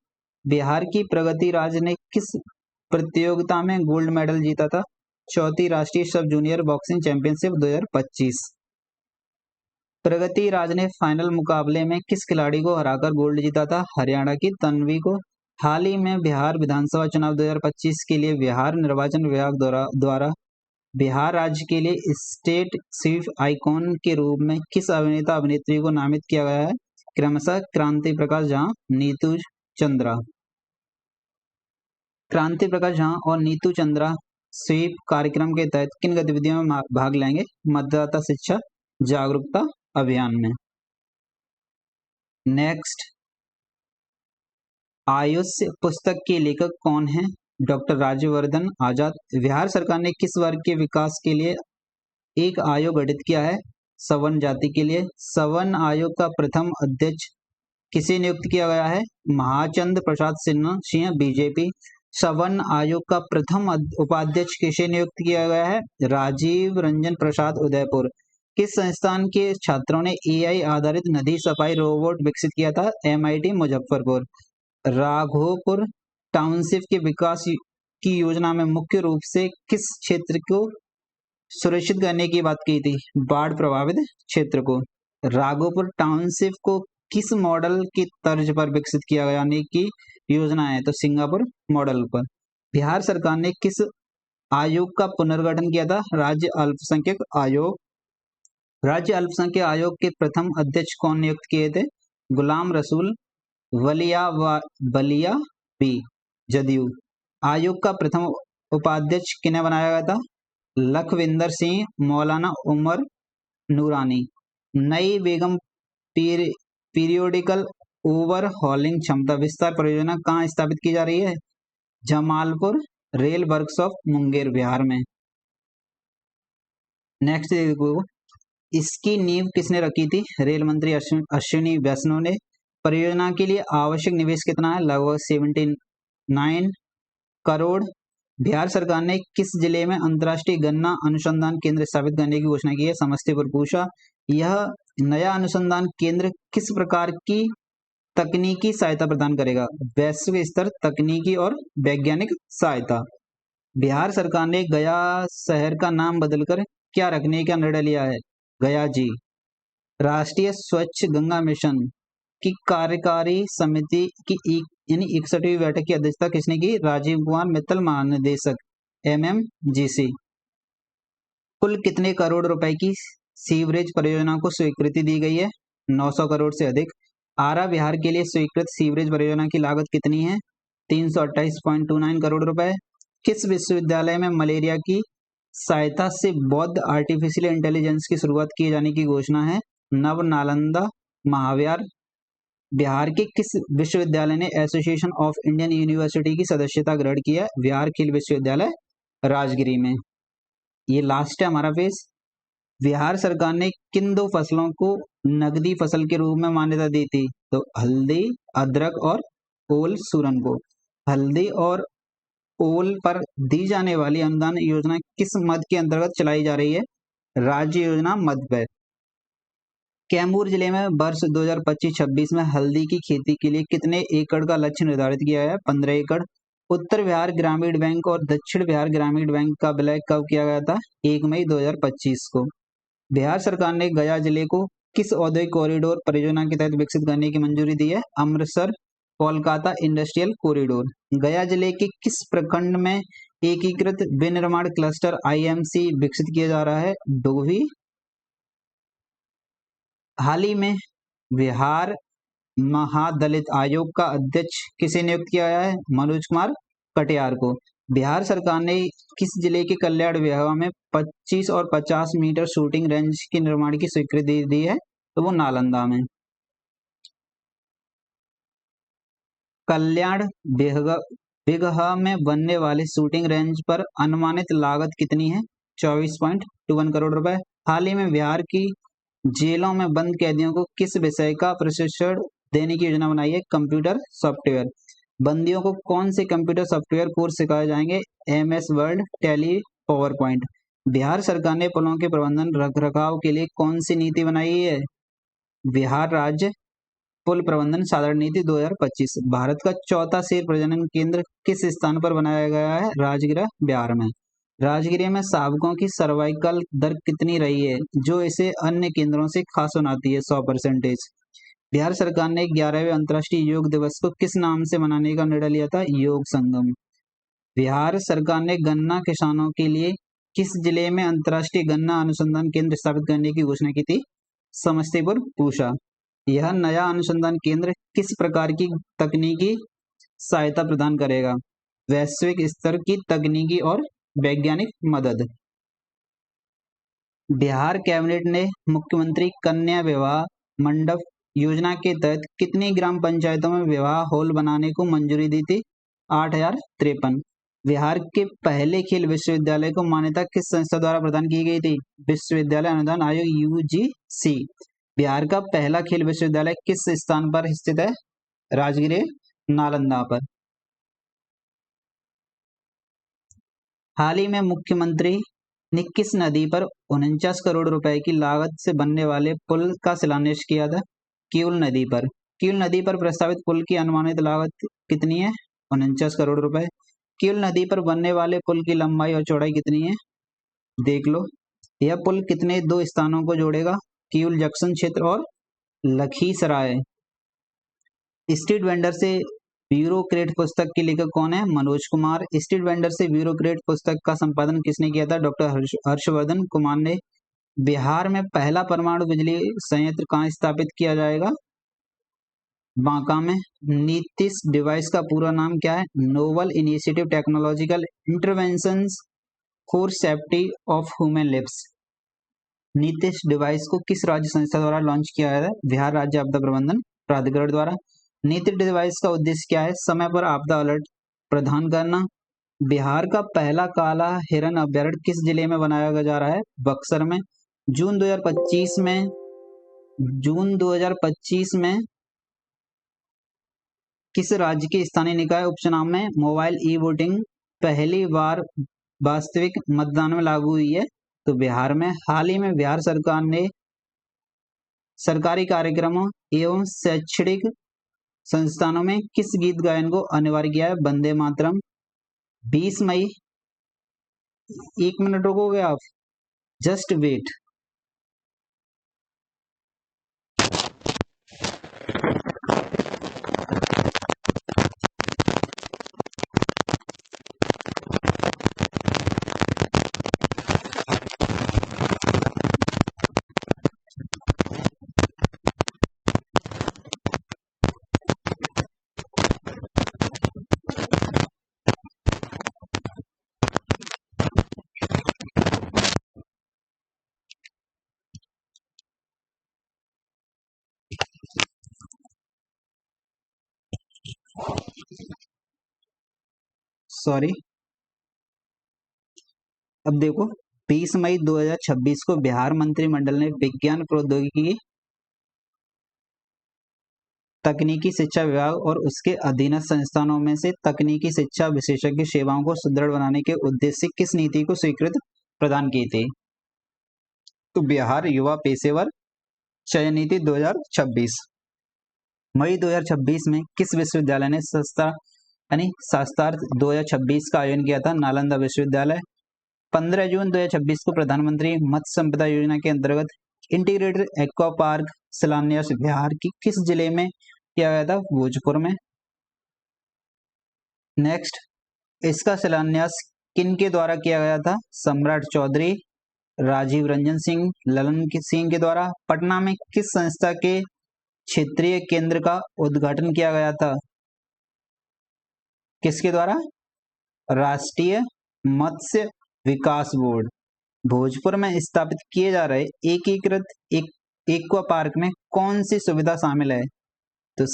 [SPEAKER 1] बिहार की प्रगति राज्य ने किस प्रतियोगिता में गोल्ड मेडल जीता था? चौथी राष्ट्रीय सब जूनियर बॉक्सिंग चैंपियनशिप 2025। प्रगति राज ने फाइनल मुकाबले में किस खिलाड़ी को हराकर गोल्ड जीता था? हरियाणा की तन्वी को। हाल ही में बिहार विधानसभा चुनाव 2025 के लिए बिहार निर्वाचन विभाग द्वारा बिहार राज्य के लिए स्टेट स्वीप आइकॉन के रूप में किस अभिनेता अभिनेत्री को नामित किया गया है? क्रमशः क्रांति प्रकाश झा, नीतू चंद्रा। क्रांति प्रकाश झा और नीतू चंद्रा स्वीप कार्यक्रम के तहत किन गतिविधियों में भाग लेंगे? मतदाता शिक्षा जागरूकता अभियान में। नेक्स्ट, आयुष पुस्तक के लेखक कौन है? डॉक्टर राज्यवर्धन आजाद। बिहार सरकार ने किस वर्ग के विकास के लिए एक आयोग गठित किया है? सवर्ण जाति के लिए। सवर्ण आयोग का प्रथम अध्यक्ष किसे नियुक्त किया गया है? महाचंद्र प्रसाद सिंह, बीजेपी। सवर्ण आयोग का प्रथम उपाध्यक्ष किसे नियुक्त किया गया है? राजीव रंजन प्रसाद, उदयपुर। किस संस्थान के छात्रों ने एआई आधारित नदी सफाई रोबोट विकसित किया था? एमआईटी मुजफ्फरपुर। राघोपुर टाउनशिप के विकास की योजना में मुख्य रूप से किस क्षेत्र को सुरक्षित करने की बात की थी? बाढ़ प्रभावित क्षेत्र को। राघोपुर टाउनशिप को किस मॉडल की तर्ज पर विकसित किया गया, यानी कि योजना है? तो सिंगापुर मॉडल पर। बिहार सरकार ने किस आयोग का पुनर्गठन किया था? राज्य अल्पसंख्यक आयोग। राज्य अल्पसंख्यक आयोग के प्रथम अध्यक्ष कौन नियुक्त किए थे? गुलाम रसूल बलिया बी, जदयू। आयोग का प्रथम उपाध्यक्ष किन्हें बनाया गया था? लखविंदर सिंह, मौलाना उमर नूरानी। नई बेगम पीरियोडिकल ओवरहॉलिंग क्षमता विस्तार परियोजना कहाँ स्थापित की जा रही है? जमालपुर रेल वर्कशॉप, मुंगेर, बिहार में। नेक्स्ट देखो, इसकी नींव किसने रखी थी? रेल मंत्री अश्विनी वैष्णव ने। परियोजना के लिए आवश्यक निवेश कितना है? लगभग 79 करोड़। बिहार सरकार ने किस जिले में अंतर्राष्ट्रीय गन्ना अनुसंधान केंद्र स्थापित करने की घोषणा की है? समस्तीपुर, पूषा। यह नया अनुसंधान केंद्र किस प्रकार की तकनीकी सहायता प्रदान करेगा? वैश्विक स्तर तकनीकी और वैज्ञानिक सहायता। बिहार सरकार ने गया शहर का नाम बदलकर क्या रखने का निर्णय लिया है? गया जी। राष्ट्रीय स्वच्छ गंगा मिशन की कार्यकारी समिति की यानी 61वीं बैठक की अध्यक्षता किसने की? राजीव कुमार मित्तल, महानिदेशक, एमएमजीसी। कुल कितने करोड़ रुपए की सीवरेज परियोजना को स्वीकृति दी गई है? 900 करोड़ से अधिक। आरा बिहार के लिए स्वीकृत सीवरेज परियोजना की लागत कितनी है? 328.29 करोड़ रुपए। किस विश्वविद्यालय में मलेरिया की सहायता से बौद्ध आर्टिफिशियल इंटेलिजेंस की शुरुआत किए जाने की घोषणा है? नव नालंदा महाविहार। बिहार के किस विश्वविद्यालय ने एसोसिएशन ऑफ इंडियन यूनिवर्सिटी की सदस्यता ग्रहण की है? बिहार खेल विश्वविद्यालय, राजगिरी में। ये लास्ट है हमारा पेज। बिहार सरकार ने किन दो फसलों को नकदी फसल के रूप में मान्यता दी थी? तो हल्दी, अदरक और ओल सूरन को। हल्दी और ओल पर दी जाने वाली अनुदान योजना किस मद के अंतर्गत चलाई जा रही है? राज्य योजना मद पर। कैमूर जिले में वर्ष 2025-26 में हल्दी की खेती के लिए कितने एकड़ का लक्ष्य निर्धारित किया है? 15 एकड़। उत्तर बिहार ग्रामीण बैंक और दक्षिण बिहार ग्रामीण बैंक का विलय कब किया गया था? 1 मई 2025 को। बिहार सरकार ने गया जिले को किस औद्योगिक कॉरिडोर परियोजना के तहत विकसित करने की मंजूरी दी है? Amritsar Kolkata industrial corridor. गया जिले के किस प्रखंड में एकीकृत विनिर्माण क्लस्टर आईएमसी विकसित किया जा रहा है? डोभी। हाल ही में बिहार महादलित आयोग का अध्यक्ष किसे नियुक्त किया गया है? मनोज कुमार कटियार को। बिहार सरकार ने किस जिले के कल्याण विभाग में 25 और 50 मीटर शूटिंग रेंज के निर्माण की स्वीकृति दी है? तो वो नालंदा में। कल्याण बिगहा में बनने वाले शूटिंग रेंज पर अनुमानित लागत कितनी है? 24.21 करोड़ रुपए। हाल ही में बिहार की जेलों में बंद कैदियों को किस विषय का प्रशिक्षण देने की योजना बनाई है? Computer software. बंदियों को कौन से कंप्यूटर सॉफ्टवेयर कोर्स सिखाए जाएंगे? MS word, tally, power point. Bihar सरकार ने पुलों के प्रबंधन रखरखाव के लिए कौन सी नीति बनाई है? बिहार राज्य पुल प्रबंधन साधारण नीति 2025। भारत का चौथा शेर प्रजनन केंद्र किस स्थान पर बनाया गया है? राजगिरा, बिहार में। राजगिरे में शावकों की सर्वाइकल दर कितनी रही है जो इसे अन्य केंद्रों से खास बनाती है? 100%। बिहार सरकार ने 11वें अंतर्राष्ट्रीय योग दिवस को किस नाम से मनाने का निर्णय लिया था? योग संगम। बिहार सरकार ने गन्ना किसानों के लिए किस जिले में अंतर्राष्ट्रीय गन्ना अनुसंधान केंद्र स्थापित करने की घोषणा की थी? समस्तीपुर, पूसा। यह नया अनुसंधान केंद्र किस प्रकार की तकनीकी सहायता प्रदान करेगा? वैश्विक स्तर की तकनीकी और वैज्ञानिक मदद। बिहार कैबिनेट ने मुख्यमंत्री कन्या विवाह मंडप योजना के तहत कितनी ग्राम पंचायतों में विवाह हॉल बनाने को मंजूरी दी थी? 8053। बिहार के पहले खेल विश्वविद्यालय को मान्यता किस संस्था द्वारा प्रदान की गई थी? विश्वविद्यालय अनुदान आयोग यूजीसी। बिहार का पहला खेल विश्वविद्यालय किस स्थान पर स्थित है? राजगिरे, नालंदा पर। हाल ही में मुख्यमंत्री ने किस नदी पर 49 करोड़ रुपए की लागत से बनने वाले पुल का शिलान्यास किया था? किउल नदी पर। किउल नदी पर प्रस्तावित पुल की अनुमानित लागत कितनी है? 49 करोड़ रुपए। किउल नदी पर बनने वाले पुल की लंबाई और चौड़ाई कितनी है? देख लो। यह पुल कितने दो स्थानों को जोड़ेगा? किउल जंक्शन क्षेत्र और लखीसराय। स्ट्रीट वेंडर से ब्यूरोक्रेट पुस्तक के लेखक कौन है? मनोज कुमार। स्ट्रीट वेंडर से ब्यूरोक्रेट पुस्तक का संपादन किसने किया था? डॉक्टर हर्षवर्धन कुमार ने। बिहार में पहला परमाणु बिजली संयंत्र कहाँ स्थापित किया जाएगा? बांका में। नीतिश डिवाइस का पूरा नाम क्या है? Novel initiative technological interventions for safety of human lives. Nitish device को किस राज्य संस्था द्वारा लॉन्च किया गया है? बिहार राज्य आपदा प्रबंधन प्राधिकरण द्वारा। नीति डिवाइस का उद्देश्य क्या है? समय पर आपदा अलर्ट प्रदान करना। बिहार का पहला काला हिरन अभ्यारण्य किस जिले में बनाया जा रहा है? बक्सर में। जून 2025 में किस राज्य के स्थानीय निकाय उपचुनाव में मोबाइल ई वोटिंग पहली बार वास्तविक मतदान में लागू हुई है? तो बिहार में। हाल ही में बिहार सरकार ने सरकारी कार्यक्रमों एवं शैक्षणिक संस्थानों में किस गीत गायन को अनिवार्य किया है? वंदे मातरम। 20 मई। 1 मिनट रुकोगे आप? Just wait. सॉरी। अब देखो, 20 मई 2026 को बिहार मंत्रिमंडल ने विज्ञान प्रौद्योगिकी तकनीकी शिक्षा विभाग और उसके अधीनस्थ संस्थानों में से तकनीकी शिक्षा विशेषज्ञ सेवाओं को सुदृढ़ बनाने के उद्देश्य से किस नीति को स्वीकृति प्रदान की थी? तो बिहार युवा पेशेवर चयन नीति 2026। मई 2026 में किस विश्वविद्यालय ने शास्त्रार्थ 2026 का आयोजन किया था? नालंदा विश्वविद्यालय। 15 जून 2026 को प्रधानमंत्री मत्स्य संपदा योजना के अंतर्गत इंटीग्रेटेड एक्वा पार्क शिलान्यास बिहार की किस जिले में किया गया था? भोजपुर में। नेक्स्ट, इसका शिलान्यास किन के द्वारा किया गया था? सम्राट चौधरी, राजीव रंजन सिंह, ललन सिंह के द्वारा। पटना में किस संस्था के क्षेत्रीय केंद्र का उद्घाटन किया गया था? किसके द्वारा? राष्ट्रीय मत्स्य विकास बोर्ड। भोजपुर में स्थापित किए जा रहे एकीकृत एक्वा पार्क में कौन सी सुविधा शामिल है? तो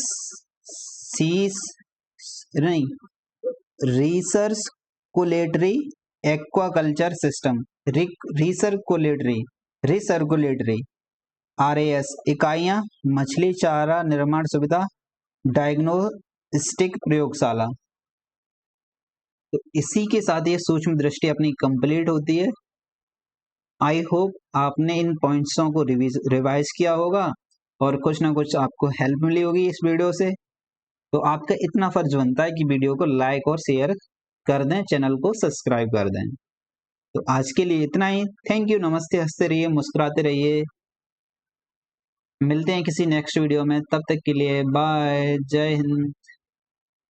[SPEAKER 1] recirculatory aquaculture system. Recirculatory RAS इकाइयां, मछली चारा निर्माण सुविधा, डायग्नोस्टिक प्रयोगशाला। तो इसी के साथ ये सूक्ष्म दृष्टि अपनी कंप्लीट होती है। आई होप आपने इन पॉइंट्सों को रिवाइज किया होगा और कुछ ना कुछ आपको हेल्प मिली होगी इस वीडियो से। तो आपका इतना फर्ज बनता है कि वीडियो को लाइक और शेयर कर दें, चैनल को सब्सक्राइब कर दें। तो आज के लिए इतना ही। थैंक यू, नमस्ते, हंसते रहिए, मुस्कुराते रहिए। मिलते हैं किसी नेक्स्ट वीडियो में, तब तक के लिए बाय, जय हिंद।